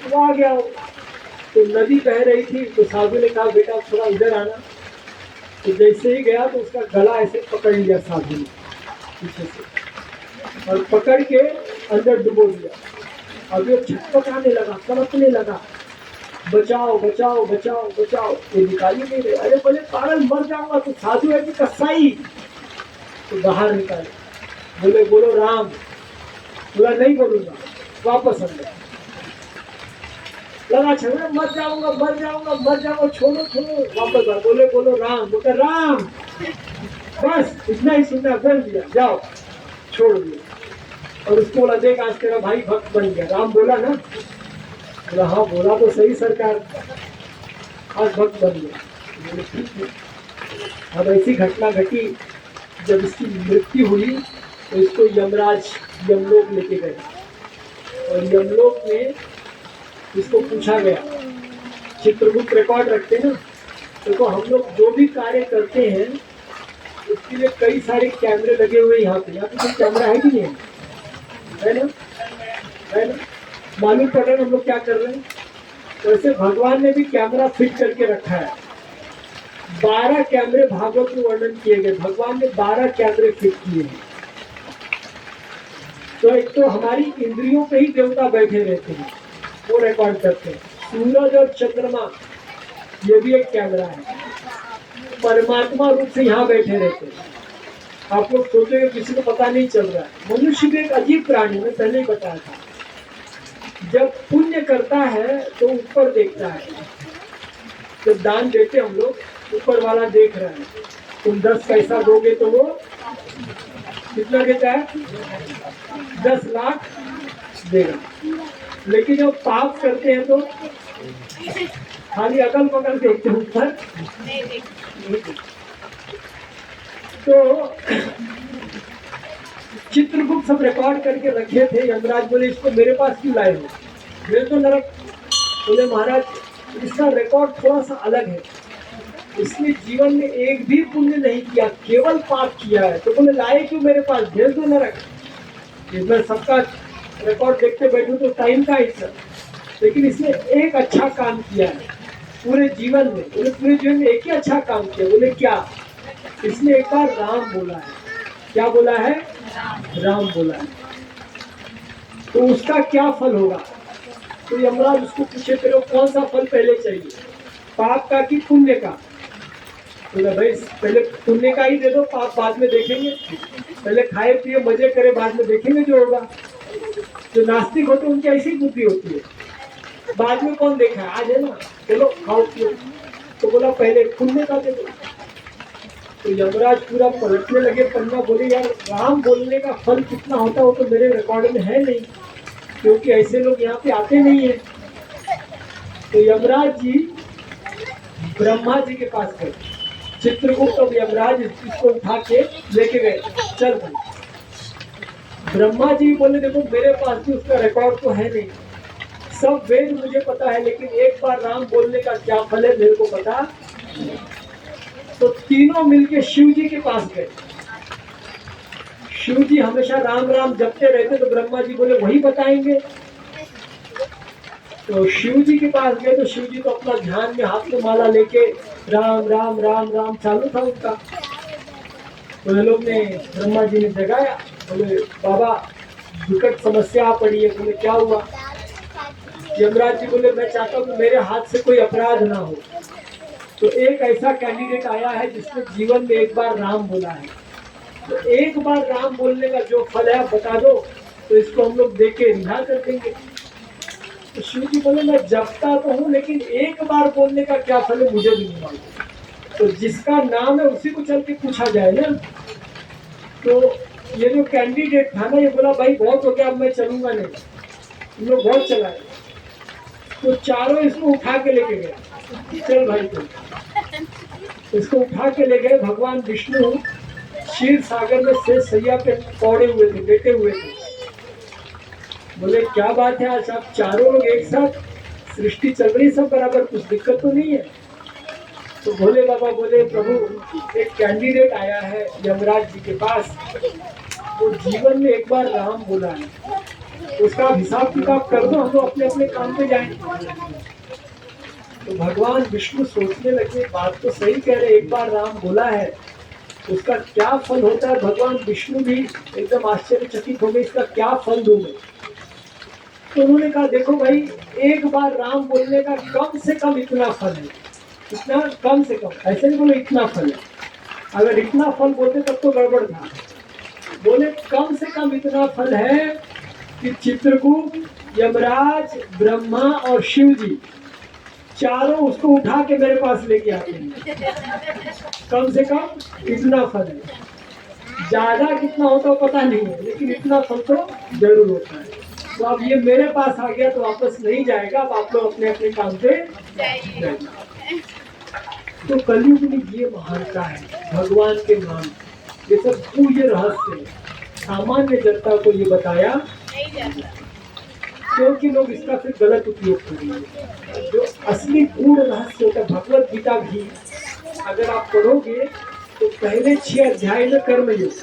वो आ गया। तो नदी बह रही थी, तो साधु ने कहा बेटा थोड़ा इधर आना। तो जैसे ही गया तो उसका गला ऐसे पकड़ लिया साधु ने पीछे से, और पकड़ के अंदर डुबो दिया। अब ये छटपटाने लगा, तड़पने लगा, बचाओ बचाओ बचाओ बचाओ। ये निकाल ही नहीं रहे। अरे बोले पागल, मर जाऊंगा। तो साधु है कि कसाई? तो बाहर निकाले। बोले बोलो राम। बोला नहीं बोलूंगा, वापस अंदर। लगा झगड़ा, मर जाऊंगा मर जाऊंगा मर जाऊंगा, छोड़ो छोड़ो, वापस आ। बोले बोलो राम। बोलता राम। बस इतना ही सुनना, बोल दिया, जाओ, छोड़ दिया। और उसको बोला देख, आज तेरा भाई भक्त बन गया। राम बोला ना? बोला हाँ बोला तो सही सरकार, आज भक्त बन गया। बोले ठीक है। अब ऐसी घटना घटी, जब इसकी मृत्यु हुई तो इसको यमराज यमलोक लेके गए। और यमलोक में इसको पूछा गया, चित्रगुप्त रिकॉर्ड रखते हैं ना, देखो हम लोग जो भी कार्य करते हैं उसके लिए कई सारे कैमरे लगे हुए यहाँ पे कोई कैमरा है कि नहीं है ना? है ना? मालूम पड़ रहा है हम लोग क्या कर रहे हैं। वैसे भगवान ने भी कैमरा फिट करके रखा है। 12 कैमरे भागवत में वर्णन किए गए, भगवान ने 12 कैमरे फिट किए हैं। तो एक तो हमारी इंद्रियों पे ही देवता बैठे रहते हैं, वो रिकॉर्ड करते हैं। सूरज और चंद्रमा ये भी एक कैमरा है, परमात्मा रूप से यहाँ बैठे रहते हैं। आप लोग सोचेंगे किसी को पता नहीं चल रहा है। मनुष्य भी एक अजीब प्राणी, मैं पहले ही बताया था। जब पुण्य करता है तो ऊपर देखता है। जब दान देते हम लोग, ऊपर वाला देख रहा है, तुम 10 पैसा दोगे तो वो कितना देता है? 10 लाख देगा। लेकिन जब पाप करते हैं तो खाली अगल बगल देखते हैं, ऊपर तो चित्रगुप्त सब रिकॉर्ड करके रखे थे। यमराज बोले इसको मेरे पास क्यों लाए हो? मेरे तो नरक। बोले महाराज इसका रिकॉर्ड थोड़ा सा अलग है, इसने जीवन में एक भी पुण्य नहीं किया, केवल पाप किया है। तो बोले लाए क्यों मेरे पास? भेज दो नरक। मैं सबका रिकॉर्ड देखते बैठूं तो टाइम का हिस्सा, लेकिन इसने एक अच्छा काम किया है पूरे जीवन में। बोले पूरे जीवन में एक ही अच्छा काम किया। बोले क्या? इसने एक बार राम बोला है। क्या बोला है? राम बोला है। तो उसका क्या फल होगा? तो यमराज उसको पूछे तेरे को कौन सा फल पहले चाहिए, पाप का कि पुण्य का? बोला भाई पहले पुण्य का ही दे दो, पाप बाद में देखेंगे। पहले खाए पिए मजे करे, बाद में देखेंगे जो होगा। जो नास्तिक होते उनकी ऐसी बुद्धि होती है, बाद में कौन देखा है, आज है ना, चलो खाओ पियो। तो बोला पहले पुण्य का दे दो। तो यमराज पूरा पलटने लगे पन्ना। बोले यार राम बोलने का फल कितना होता है वो तो मेरे रिकॉर्ड में है नहीं, क्योंकि ऐसे लोग यहाँ पे आते नहीं है। तो यमराज जी ब्रह्मा जी के पास गए। चित्रगुप्त और यमराज इसको उठा के लेके गए, चल भाई। ब्रह्मा जी बोले देखो मेरे पास भी उसका रिकॉर्ड तो है नहीं, सब वेद मुझे पता है, लेकिन एक बार राम बोलने का क्या फल है मेरे को पता। तो तीनों मिलके शिव जी के पास गए। शिव जी हमेशा राम राम जपते रहते, तो ब्रह्मा जी बोले वही बताएंगे। तो शिव जी के पास गए तो शिव जी तो अपना ध्यान में हाथ में माला लेके राम राम राम राम चालू था उनका। तो ये लोग ने ब्रह्मा जी ने जगाया। बोले बाबा विकट समस्या पड़ी है। बोले क्या हुआ? यमराज जी बोले मैं चाहता हूँ मेरे हाथ से कोई अपराध ना हो। तो एक ऐसा कैंडिडेट आया है जिसने जीवन में एक बार राम बोला है, तो एक बार राम बोलने का जो फल है आप बता दो, तो इसको हम लोग देख के रिहा कर देंगे। तो शिव जी बोले मैं जपता तो हूँ, लेकिन एक बार बोलने का क्या फल है मुझे भी नहीं मालूम। तो जिसका नाम है उसी को चल के पूछा जाए ना। तो ये जो कैंडिडेट था ना, ये बोला भाई बहुत हो गया, अब मैं चलूंगा नहीं। हम लोग बहुत चलाए। तो चारों इसको उठा के लेके गए, चल भाई तुम। इसको उठा के ले गए। भगवान विष्णु क्षीर सागर में शेष सैया पे पौड़े हुए थे, लेटे हुए थे। बोले क्या बात है, आज आप चारों लोग एक साथ, सृष्टि चल रही सब बराबर, कुछ दिक्कत तो नहीं है? तो भोले बाबा बोले प्रभु एक कैंडिडेट आया है यमराज जी के पास, वो जीवन में एक बार राम बोला है, उसका हिसाब किताब कर दो, हम लोग अपने अपने काम पे जाएंगे। तो भगवान विष्णु सोचने लगे, बात तो सही कह रहे, एक बार राम बोला है, उसका क्या फल होता है। भगवान विष्णु भी एकदम आश्चर्यचकित हो गए, इसका क्या फल दूं मैं। तो उन्होंने कहा देखो भाई, एक बार राम बोलने का कम से कम इतना फल है, इतना कम से कम, ऐसे नहीं बोले इतना फल है, अगर इतना फल बोलते तब तो गड़बड़ था। बोले कम से कम इतना फल है कि चित्रकूट, यमराज, ब्रह्मा और शिव जी चारों उसको उठा के मेरे पास लेके आते हैं। कम से कम इतना फल है, ज्यादा कितना होता है पता नहीं है, लेकिन इतना फल तो जरूर होता है। तो अब ये मेरे पास आ गया तो वापस नहीं जाएगा, अब आप लोग अपने अपने काम पे जाइए। तो कलयुग में ये महानता है भगवान के नाम, ये सब पूज्य रहस्य है, सामान्य जनता को ये बताया क्योंकि लोग इसका फिर गलत उपयोग करेंगे। जो असली पूर्ण रहस्य होता है, भगवत गीता भी अगर आप पढ़ोगे तो पहले 6 अध्याय में कर्म योग,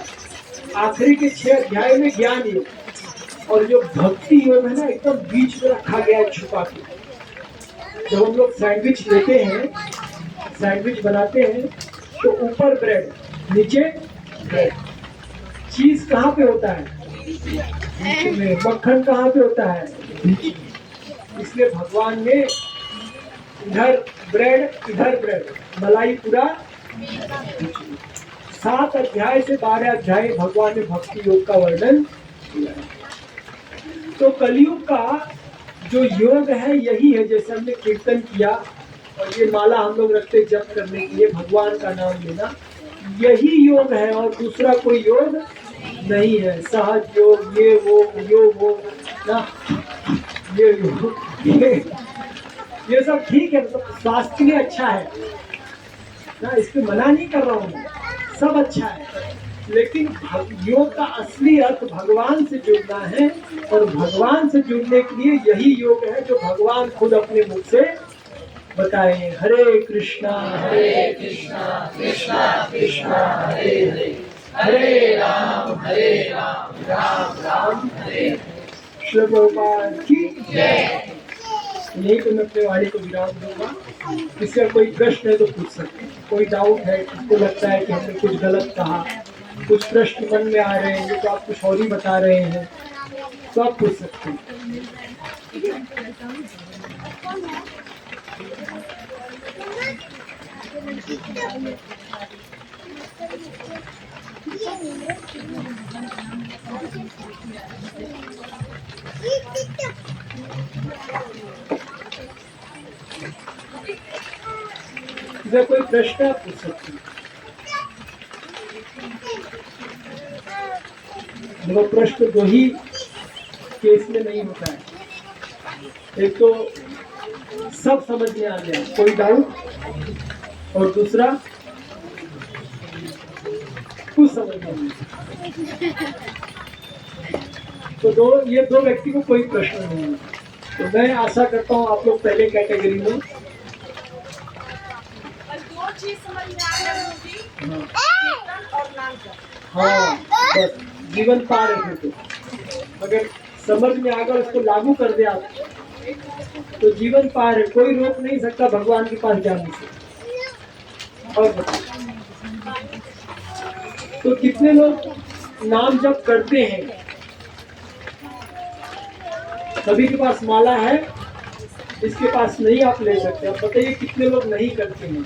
आखिरी के 6 अध्याय में ज्ञान योग, और जो भक्ति योग है ना एकदम बीच में रखा गया है छुपा के। जब हम लोग सैंडविच लेते हैं, सैंडविच बनाते हैं तो ऊपर ब्रेड, नीचे ब्रेड, चीज कहाँ पे होता है बीच में, मक्खन कहाँ पे होता है बीच में। इसलिए भगवान ने इधर ब्रेड, मलाई पूरा 7 अध्याय से 12 अध्याय भगवान ने भक्ति योग का वर्णन किया है। तो कलयुग का जो योग है यही है, जैसे हमने कीर्तन किया और ये माला हम लोग रखते जप करने के लिए, भगवान का नाम लेना, यही योग है और दूसरा कोई योग नहीं है। सहज योग, ये वो ना, ये सब ठीक है, मतलब स्वास्थ्य के लिए अच्छा है ना, इसको मना नहीं कर रहा हूँ, सब अच्छा है, लेकिन योग का असली अर्थ भगवान से जुड़ना है, और भगवान से जुड़ने के लिए यही योग है जो भगवान खुद अपने मुख से बताए। हरे कृष्णा कृष्णा कृष्णा हरे हरे, हरे राम राम राम हरे। श्री प्रभुपाद की जय। यही तो मैं अपने वाणी को विराम दूंगा। इसका कोई प्रश्न है तो पूछ सकते हैं, कोई डाउट है, किसको लगता है कि हमने कुछ गलत कहा, कुछ प्रश्न मन में आ रहे हैं तो आप कुछ और ही बता रहे हैं, तो आप पूछ सकते हैं। अगर कोई प्रश्न आप पूछ सकते हैं। देखो प्रश्न दो ही केस में नहीं होता है, एक तो सब समझ में आ गया कोई डाउट, और दूसरा कुछ समझ में नहीं। तो ये दो व्यक्ति को कोई प्रश्न नहीं है। तो मैं आशा करता हूँ आप लोग पहले कैटेगरी में, हाँ बस जीवन पार है। तो अगर समझ में आकर उसको लागू कर दे आप तो जीवन पार है, कोई रोक नहीं सकता भगवान के पास जाने से। और तो कितने लोग नाम जप करते हैं, सभी के पास माला है, इसके पास नहीं आप ले सकते। अब बताइए कितने लोग नहीं करते हैं?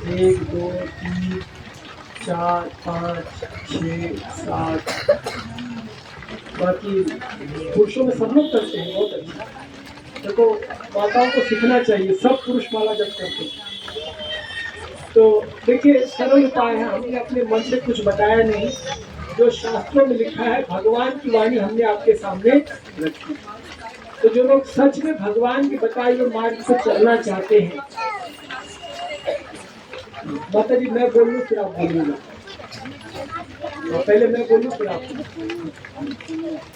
1 2 3 4 5 6 7, बाकी पुरुषों में सब लोग करते हैं, बहुत अच्छा। देखो माताओं को सीखना चाहिए, सब पुरुष माला जप करते हैं। तो देखिए सरल उपाय है, हमने अपने मन से कुछ बताया नहीं, जो शास्त्रों में लिखा है, भगवान की वाणी हमने आपके सामने रखी। तो जो लोग सच में भगवान के बताए हुए मार्ग से चलना चाहते हैं, माता जी मैं बोलूं फिर आप बोलिएगा, पहले मैं बोलूं फिर आप।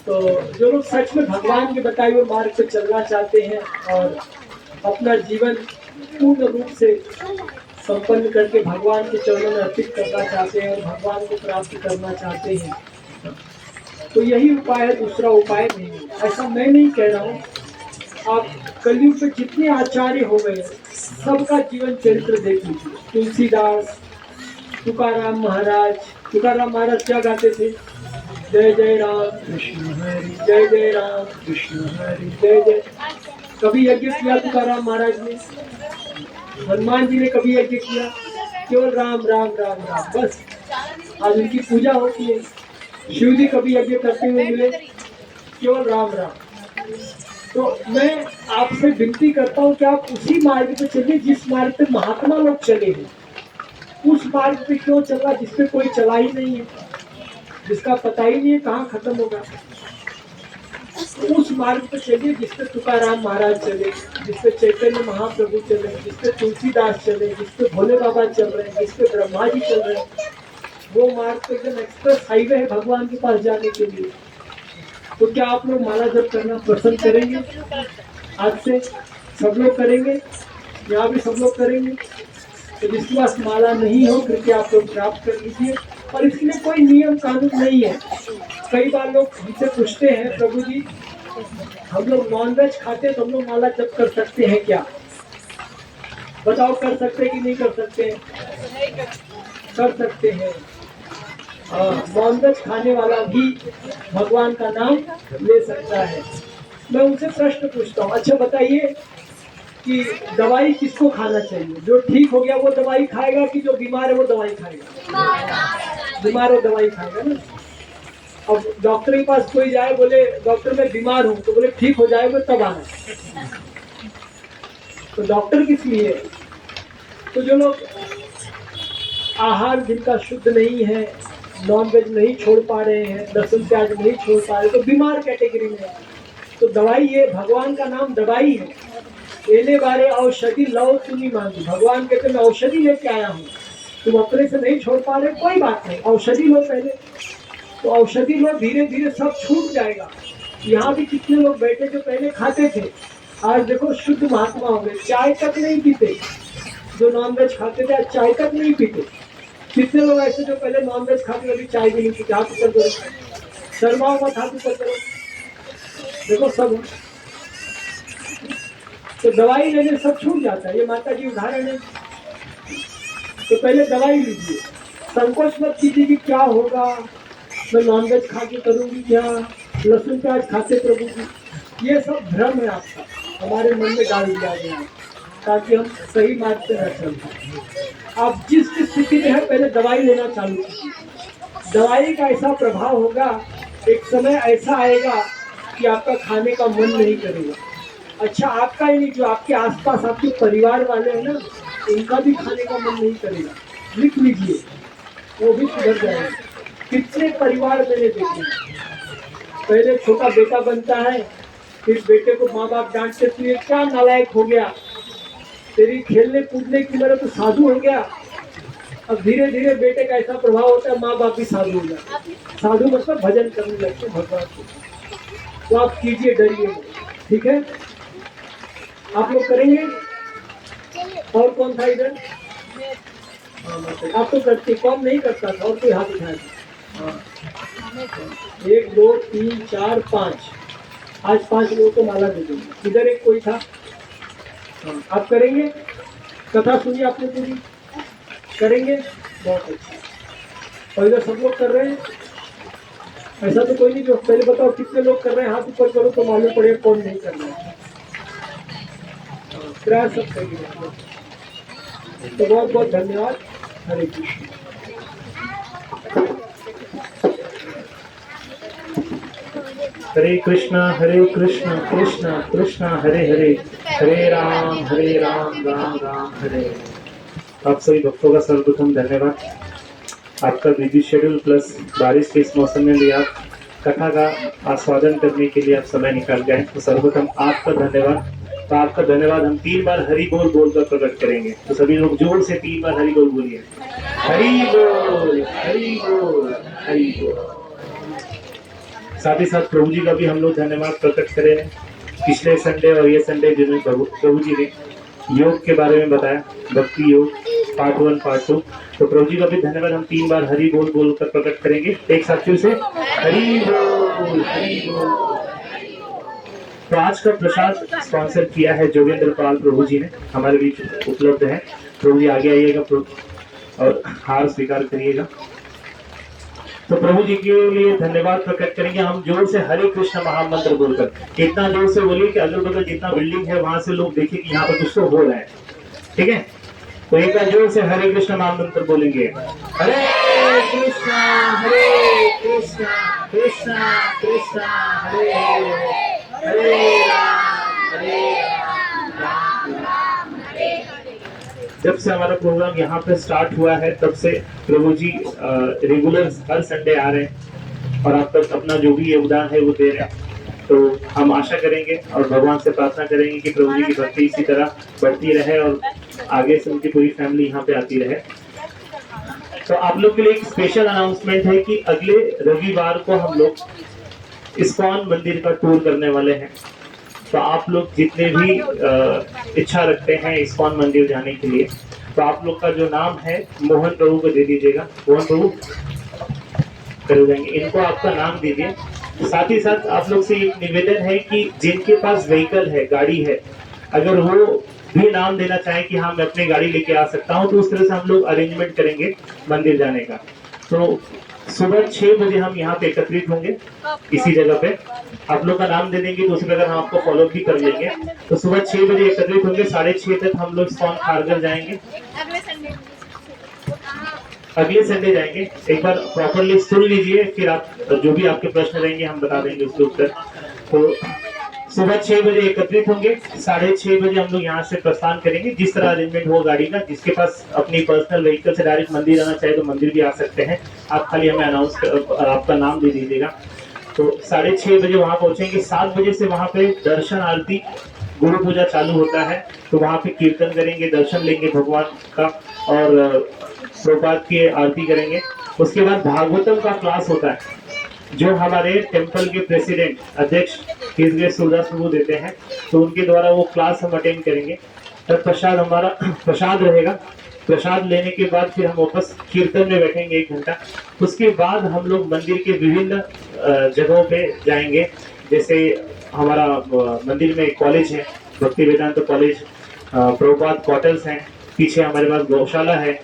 तो जो लोग सच में भगवान के बताए हुए मार्ग से चलना चाहते हैं और अपना जीवन पूर्ण रूप से संपन्न करके भगवान के चरणों में अर्पित करना चाहते हैं और भगवान को प्राप्त करना चाहते हैं, तो यही उपाय है, दूसरा उपाय नहीं है। ऐसा मैं नहीं कह रहा हूँ। आप कलयुग में जितने आचार्य हो गए सबका जीवन चरित्र देख लीजिए। तुलसीदास, तुकाराम महाराज। तुकाराम महाराज क्या गाते थे? जय जय राम कृष्ण हरि, जय जय राम कृष्ण हरि, जय जय। कभी यज्ञ किया तुकाराम महाराज ने? हनुमान जी ने कभी यज्ञ किया? केवल राम राम राम राम, बस आज उनकी पूजा होती है। शिव जी कभी यज्ञ करते हुए मिले? केवल राम राम। तो मैं आपसे विनती करता हूँ कि आप उसी मार्ग पे चलिए जिस मार्ग पे महात्मा लोग चले हैं। उस मार्ग पे क्यों चलना जिसपे कोई चला ही नहीं है, जिसका पता ही नहीं है कहाँ खत्म होगा। उस मार्ग पे चलिए जिसपे तुकाराम महाराज चले, जिसपे चैतन्य महाप्रभु चले, जिसपे तुलसीदास चले, जिसपे भोले बाबा चल रहे हैं, जिसपे ब्रह्मा जी चल रहे हैं। वो मार्ग तो एकदम एक्सप्रेस हाईवे है भगवान के पास जाने के लिए। तो क्या आप लोग माला जप करना पसंद करेंगे? आज से सब लोग करेंगे, यहाँ भी सब लोग करेंगे। तो जिसके पास माला नहीं हो कृपया आप लोग प्राप्त कर लीजिए। और इसके लिए कोई नियम कानून नहीं है। कई बार लोग हमसे पूछते हैं, प्रभु जी हम लोग नॉनवेज खाते हैं तो हम लोग माला जप कर सकते हैं क्या? बताओ, कर सकते हैं कि नहीं कर सकते हैं? कर सकते हैं। नॉनवेज खाने वाला भी भगवान का नाम ले सकता है। मैं उनसे प्रश्न पूछता हूँ, अच्छा बताइए कि दवाई किसको खाना चाहिए? जो ठीक हो गया वो दवाई खाएगा कि जो बीमार है वो दवाई खाएगा? बीमार हो दवाई खाएगा ना। अब डॉक्टर के पास कोई जाए, बोले डॉक्टर मैं बीमार हूँ, तो बोले ठीक हो जाएगा तब आना। तो डॉक्टर किस लिए? तो जो लोग आहार जिनका शुद्ध नहीं है, नॉनवेज नहीं छोड़ पा रहे हैं, लहसुन प्याज नहीं छोड़ पा रहे, तो बीमार कैटेगरी में है। तो दवाई ये भगवान का नाम दवाई है। एले बारे औषधि लो तुनी मांगी। भगवान कहते मैं औषधि लेके आया हूँ, तुम अपने से नहीं छोड़ पा रहे, कोई बात नहीं, औषधि लो पहले। तो औषधि लो, धीरे धीरे सब छूट जाएगा। यहाँ भी कितने लोग बैठे जो पहले खाते थे, आज देखो शुद्ध महात्मा हो गए, चाय तक नहीं पीते। जो नॉनवेज खाते थे आज चाय तक नहीं पीते। कितने लोग ऐसे जो पहले नॉनवेज खाते अभी चाय भी नहीं पीते? हाथ ऊपर करो, शर्माओ मत, हाथ ऊपर करो, देखो सब। तो दवाई लेने सब छूट जाता है। ये माता जी उदाहरण है। तो पहले दवाई लीजिए, संकोच मत कीजिए कि क्या होगा, मैं नॉनवेज खा के करूँगी क्या, लहसुन प्याज खाते प्रभु जी। ये सब भ्रम है आपका, हमारे मन में डाल दिया गया है ताकि हम सही मार्ग पे न चल पाए। आप जिस स्थिति में है पहले दवाई लेना चालू कीजिए। दवाई का ऐसा प्रभाव होगा, एक समय ऐसा आएगा कि आपका खाने का मन नहीं करेगा। अच्छा, आपका ही नहीं, जो आपके आसपास आपके परिवार वाले हैं ना, उनका भी खाने का मन नहीं करेगा। लिख लीजिए, वो भी सुधर जाएगा। कितने परिवार मैंने देखे, पहले छोटा बेटा बनता है, फिर बेटे को माँ बाप डांटते, तू ये क्या नालायक हो गया, तेरी खेलने कूदने की उम्र तो साधु हो गया। अब धीरे धीरे बेटे का ऐसा प्रभाव होता है, माँ बाप भी साधु हो जाते। साधु मतलब भजन करने लगते भगवान को। तो आप कीजिए, डरिए, ठीक है? आप लोग करेंगे? और कौन था इधर? आप तो करते, कौन नहीं करता था? और कोई हाथ उठाए? 1 2 3 4 5, आज 5 लोगों को माला दे देंगे। इधर एक कोई था? आप करेंगे? कथा सुनिए आपने पूरी, करेंगे? बहुत अच्छा। और इधर सब लोग कर रहे हैं? ऐसा तो कोई नहीं जो, पहले बताओ कितने लोग कर रहे हैं, हाथ ऊपर करो तो मालूम पड़ेगा कौन नहीं कर रहा है। प्रयास सब करिए। तो बहुत बहुत धन्यवाद। हरे कृष्ण। हरे कृष्णा कृष्ण कृष्ण हरे हरे, हरे राम राम राम हरे। आप सभी भक्तों का सर्वप्रथम धन्यवाद। आपका बिजी शेड्यूल प्लस बारिश के इस मौसम में भी आप कथा का आस्वादन करने के लिए आप समय निकाल गए, तो सर्वप्रथम आपका धन्यवाद। तो आपका धन्यवाद हम 3 बार हरि बोल बोलकर प्रकट करेंगे। तो सभी लोग जोर से 3 बार हरि बोल बोलिए। हरि बोल, हरि बोल, हरि बोल। साथ ही साथ प्रभु जी का भी हम लोग धन्यवाद प्रकट करें। पिछले संडे और ये संडे जिन्होंने प्रभु जी ने योग के बारे में बताया, भक्ति योग पार्ट 1 पार्ट 2, तो प्रभु जी का भी धन्यवाद हम 3 बार हरि बोल बोलकर प्रकट करेंगे। एक साथ फिर से हरि बोल, हरि बोल। तो आज का प्रसाद स्पॉन्सर किया है जोगेंद्र पाल प्रभु जी ने, हमारे बीच उपलब्ध है। प्रभु जी आगे आइएगा और हार स्वीकार करिएगा। तो प्रभु जी के लिए धन्यवाद प्रकट करेंगे हम जोर से हरे कृष्ण महामंत्र बोलकर। इतना जोर से बोलिए कि अगल बगल जितना बिल्डिंग है वहां से लोग देखें कि यहाँ पर कुछ तो हो रहा है। ठीक है, तो एक बार जोर से हरे कृष्ण महामंत्र बोलेंगे। हरे कृष्णा कृष्णा कृष्णा हरे हरे, हरे राम राम हरे हरे। जब से हमारा प्रोग्राम यहाँ पे स्टार्ट हुआ है तब से प्रभु जी रेगुलर हर संडे आ रहे हैं और आप तक अपना जो भी योगदान है वो दे रहे हैं। तो हम आशा करेंगे और भगवान से प्रार्थना करेंगे कि प्रभु जी की भक्ति इसी तरह बढ़ती रहे और आगे से उनकी पूरी फैमिली यहाँ पे आती रहे। तो आप लोग के लिए एक स्पेशल अनाउंसमेंट है कि अगले रविवार को हम लोग इस्कॉन मंदिर का टूर करने वाले हैं। तो आप लोग जितने भी इच्छा रखते हैं इस्कॉन मंदिर जाने के लिए, तो आप लोग का जो नाम है मोहन प्रभु को दे दीजिएगा। मोहन प्रभु कर देंगे, इनको आपका नाम दीजिए। साथ ही साथ आप लोग से एक निवेदन है कि जिनके पास व्हीकल है, गाड़ी है, अगर वो भी नाम देना चाहे कि हाँ मैं अपनी गाड़ी लेके आ सकता हूँ, तो उस तरह से हम लोग अरेंजमेंट करेंगे मंदिर जाने का। तो सुबह 6 बजे हम यहाँ पे एकत्रित होंगे इसी जगह पे। आप लोग का नाम दे देंगे तो उसी प्रकार हम आपको फॉलो भी कर लेंगे। तो सुबह 6 बजे एकत्रित होंगे, 6:30 तक हम लोग इस्कॉन खारघर जाएंगे। अगले संडे जाएंगे। एक बार प्रॉपरली सुन लीजिए, फिर आप जो भी आपके प्रश्न रहेंगे हम बता देंगे उसके उत्तर। तो सुबह 6 बजे एकत्रित होंगे, 6:30 बजे हम लोग यहाँ से प्रस्थान करेंगे। जिस तरह अरेंजमेंट हो गाड़ी का, जिसके पास अपनी पर्सनल व्हीकल से डायरेक्ट मंदिर आना चाहे तो मंदिर भी आ सकते हैं। आप खाली हमें आपका नाम दे दीजिएगा। तो 6:30 बजे वहां पहुंचेंगे। 7 बजे से वहां पे दर्शन आरती गुरु पूजा चालू होता है, तो वहां पे कीर्तन करेंगे, दर्शन लेंगे भगवान का और प्रभात की आरती करेंगे। उसके बाद भागवतम का क्लास होता है जो हमारे टेम्पल के प्रेसिडेंट अध्यक्ष सूरदास प्रभु देते हैं, तो उनके द्वारा वो क्लास हम अटेंड करेंगे। तत्पश्चात हमारा प्रसाद रहेगा। प्रसाद लेने के बाद फिर हम वापस कीर्तन में बैठेंगे 1 घंटा। उसके बाद हम लोग मंदिर के विभिन्न जगहों पे जाएंगे। जैसे हमारा मंदिर में एक कॉलेज है, भक्ति वेदांत कॉलेज, प्रभुपाद क्वार्टर्स हैं, पीछे हमारे पास गौशाला है।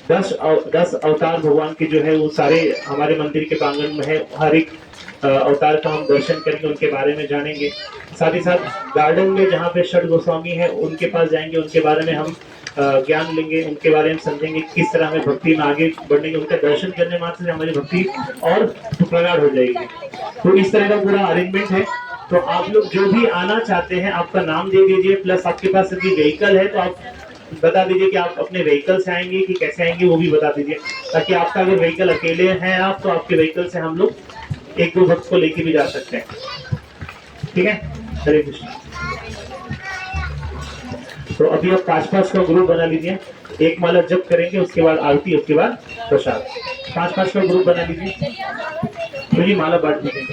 10 अवतार भगवान के जो है वो सारे हमारे मंदिर के प्रांगण में है। हर एक अवतार का हम दर्शन करेंगे, उनके बारे में जानेंगे। साथ ही साथ गार्डन में जहाँ पे षड गोस्वामी है उनके पास जाएंगे, उनके बारे में हम ज्ञान लेंगे, उनके बारे में समझेंगे किस तरह हमें भक्ति में आगे बढ़ने के। उनका दर्शन करने मात्र से हमारी भक्ति और प्रगाढ़ हो जाएगी। तो इस तरह का पूरा अरेंजमेंट है। तो आप लोग जो भी आना चाहते हैं आपका नाम दे दीजिए, प्लस आपके पास यदि व्हीकल है तो आप बता दीजिए कि आप अपने व्हीकल से आएंगे कि कैसे आएंगे, वो भी बता दीजिए, ताकि आपका अगर व्हीकल अकेले हैं आप, तो आपके व्हीकल से हम लोग 1-2 भक्त को लेके भी जा सकते हैं। ठीक है, हरे कृष्ण। तो अभी आप 5-5 का ग्रुप बना लीजिए। 1 माला जप करेंगे, उसके बाद आरती, उसके बाद प्रसाद। 5-5 का ग्रुप बना लीजिए, तो ये माला बांट दीजिए।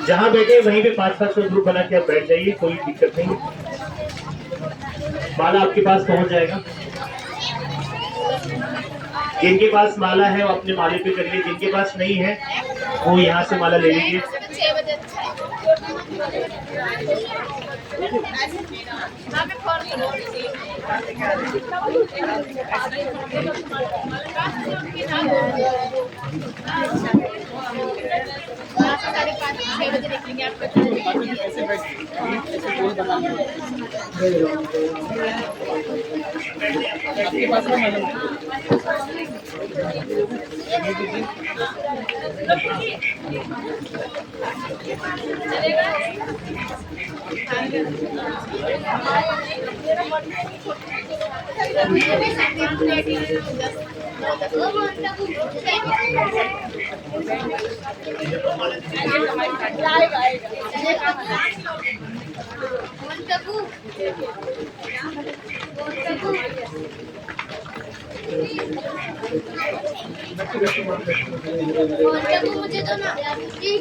जहां बैठे वहीं पे 5-5 का ग्रुप बना के आप बैठ जाइए, कोई दिक्कत नहीं। माला आपके पास पहुंच जाएगा। जिनके पास माला है वो अपने माले पे करिए, जिनके पास नहीं है वो यहाँ से माला ले लीजिए। मुझे तो ना जी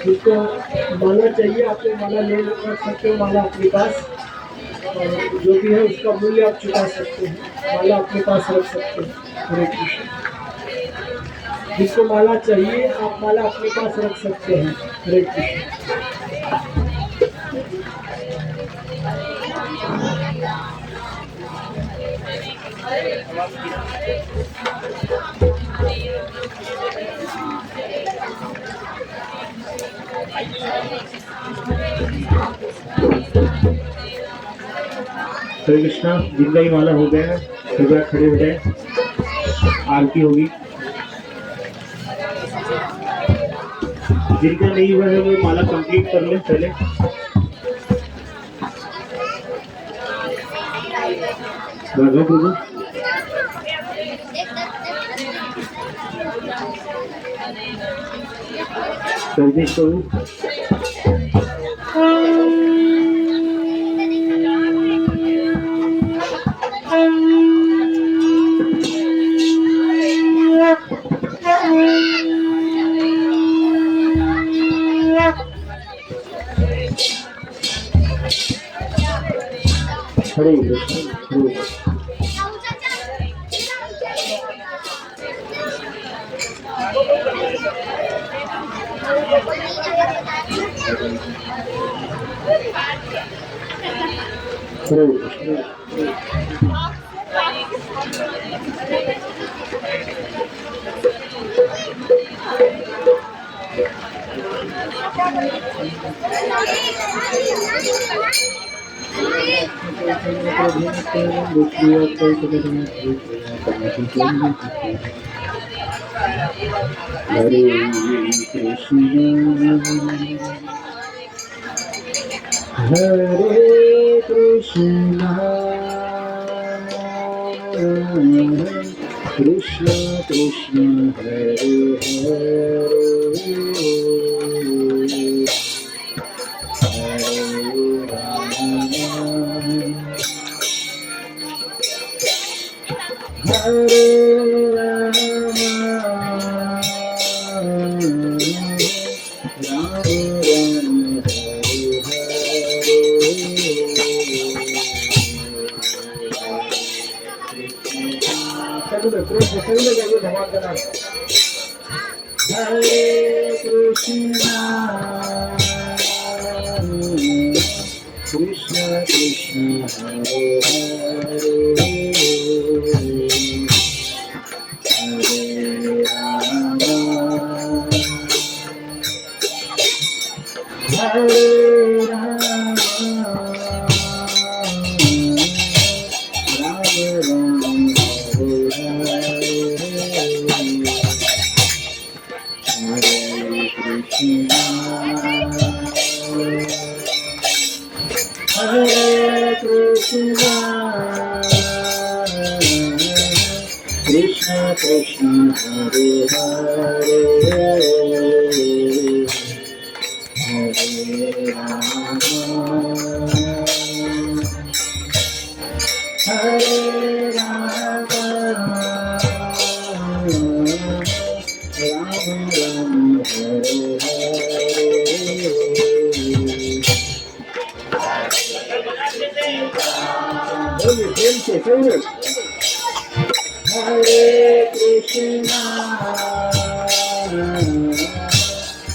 जिसको माला चाहिए आप लोग माला ले रख सकते हो, माला अपने पास, और जो भी है उसका मूल्य आप चुका सकते हैं, माला अपने पास रख सकते हैं। हरे कृष्ण। जिसको माला चाहिए आप माला अपने पास रख सकते हैं। हरे कृष्ण। हरे कृष्णा। जिनका ही माला हो गया है कृपया खड़े हो जाए, आरती होगी। जिनका नहीं हुआ है वो माला कंप्लीट कर ले पहले। राघव प्रभु जगदीश प्रभु हरे कृष्ण। हरे कृष्ण। हरे कृष्ण। हरे कृष्ण हरे कृष्ण कृष्ण कृष्ण हरे हरे हरे कृष्ण कृष्ण कृष्ण हरे हरे राम हरे राम राम राम हरे कृष्ण हरे कृष्ण कृष्ण कृष्ण हरे हरे हरे राम हरे राम बोलिए प्रेम से फेवरेट हरे कृष्णा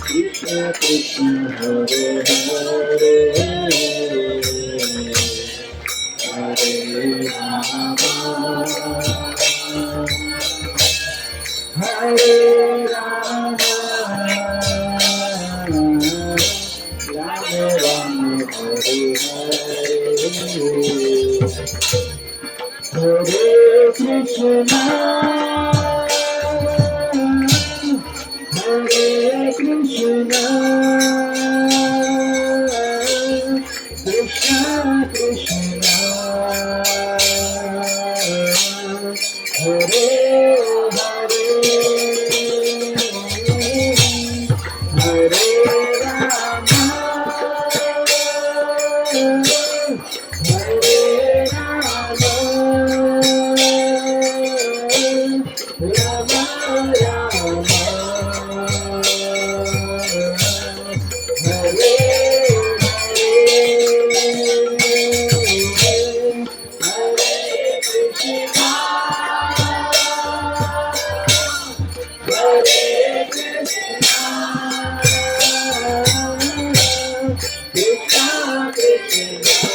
कृष्ण कृष्ण हरे हरे हरे राम हरे राम राम राम हरे हरे हरे कृष्णा हरे कृष्णा कृष्ण कृष्ण हरे हरे हरे राम हरे राम राम राम हरे हरे कृष्णा हरे कृष्णा कृष्ण कृष्ण हरे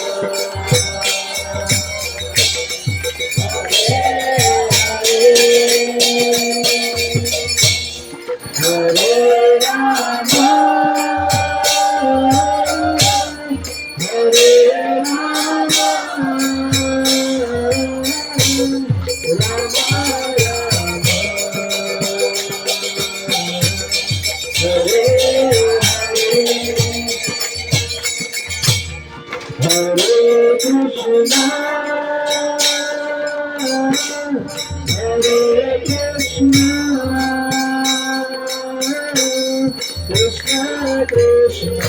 राम हरे राम राम राम हरे हरे कृष्णा हरे कृष्णा कृष्ण कृष्ण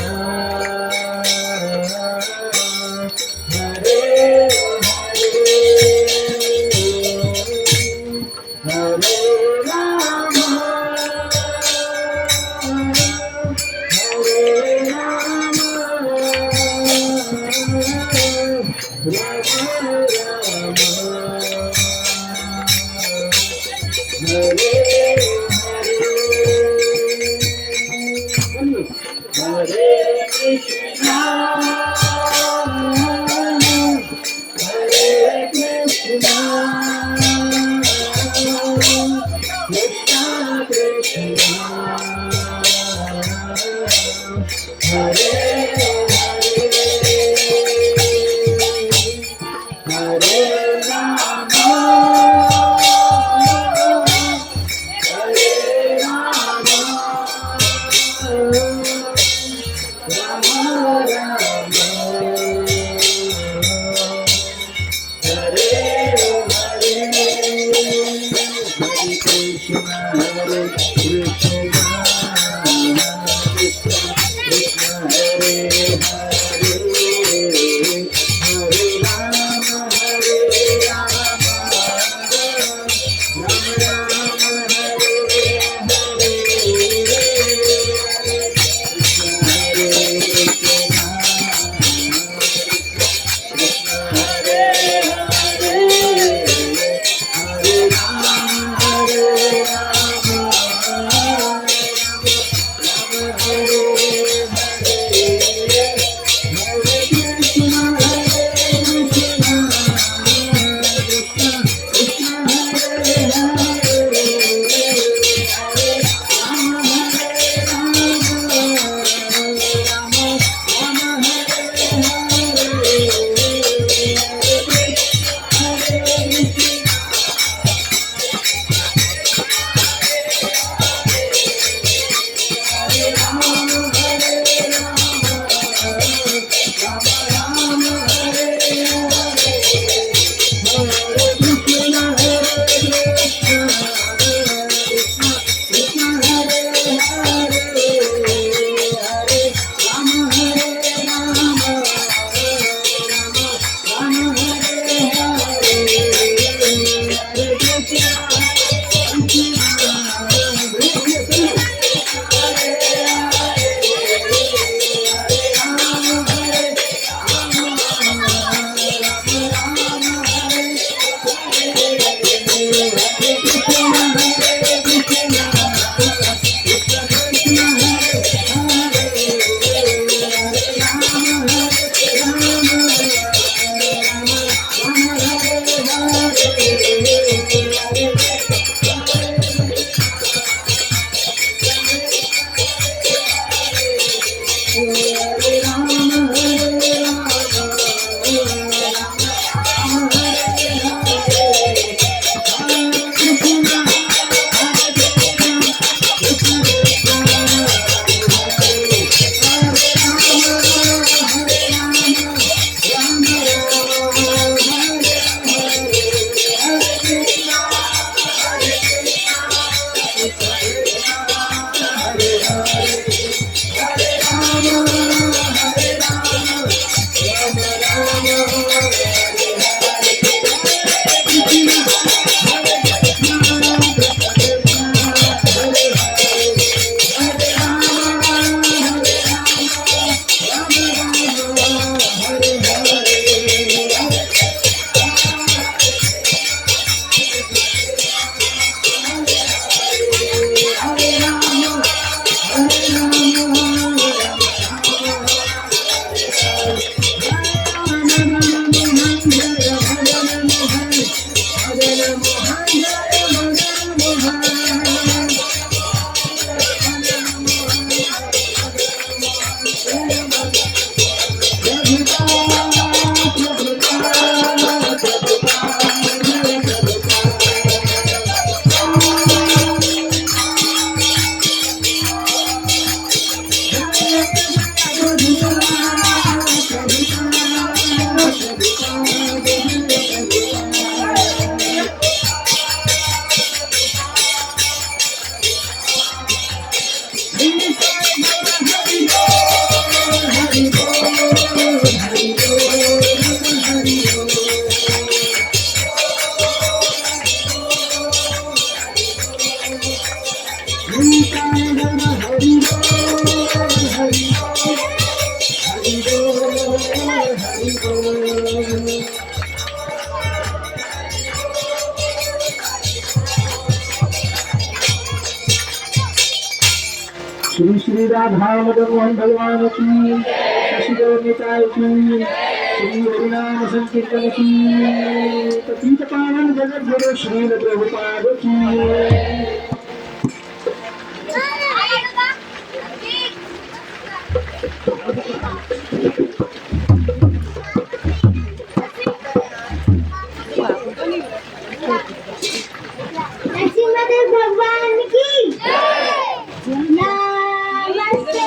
हरे हरे राम हरे राम राम राम हरे हरे कृष्णा हरे कृष्णा कृष्ण कृष्ण हरे हरे राम हरे राम राम राम हरे हरे हरे कृष्ण हरे कृष्ण कृष्ण कृष्ण हरे हरे हरे राम राम राम हरे हरे हरे कृष्ण हरे हरे हरे राम श्री श्री राधा मदन मोहन भगवान की, शशिधर निताय की, श्री हरिनाम संकीर्तन की, पतित पावन जगत गुरु श्रील प्रभुपाद की। नरसिंह भगवान की नमस्ते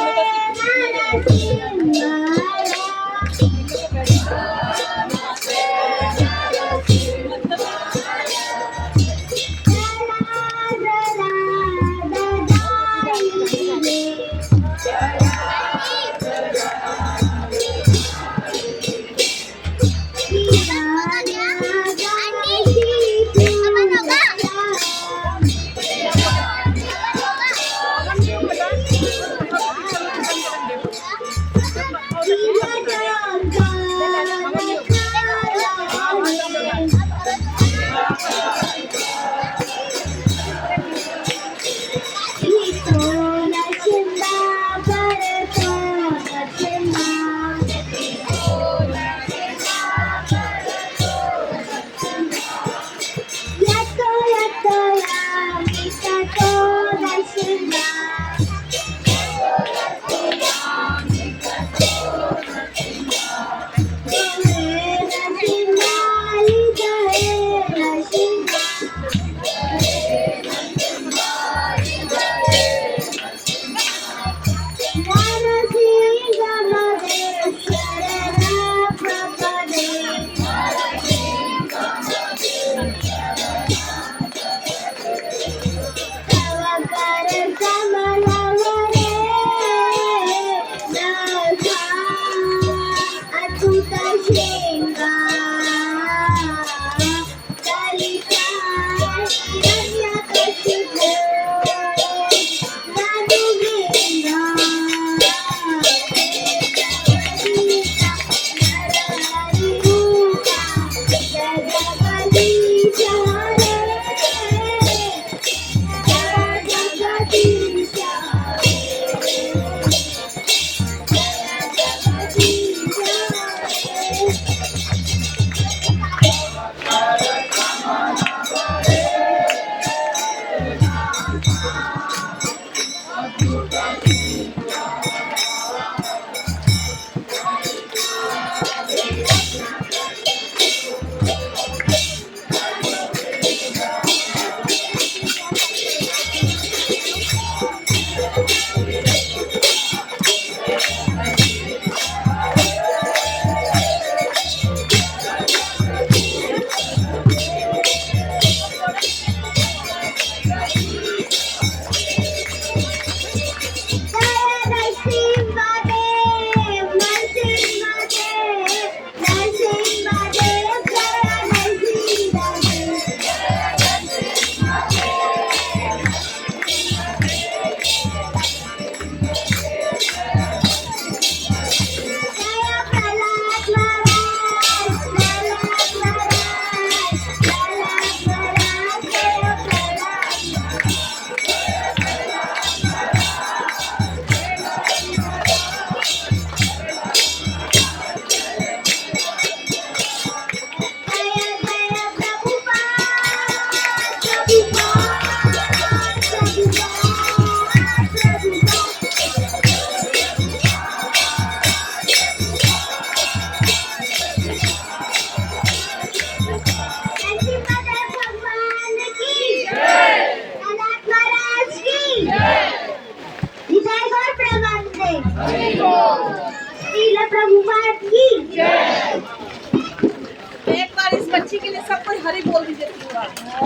एक बार इस बच्ची के लिए सब कोई हरी बोल दीजिए पूरा।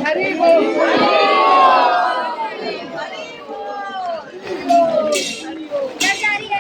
हरी बोल। क्या जा रही है?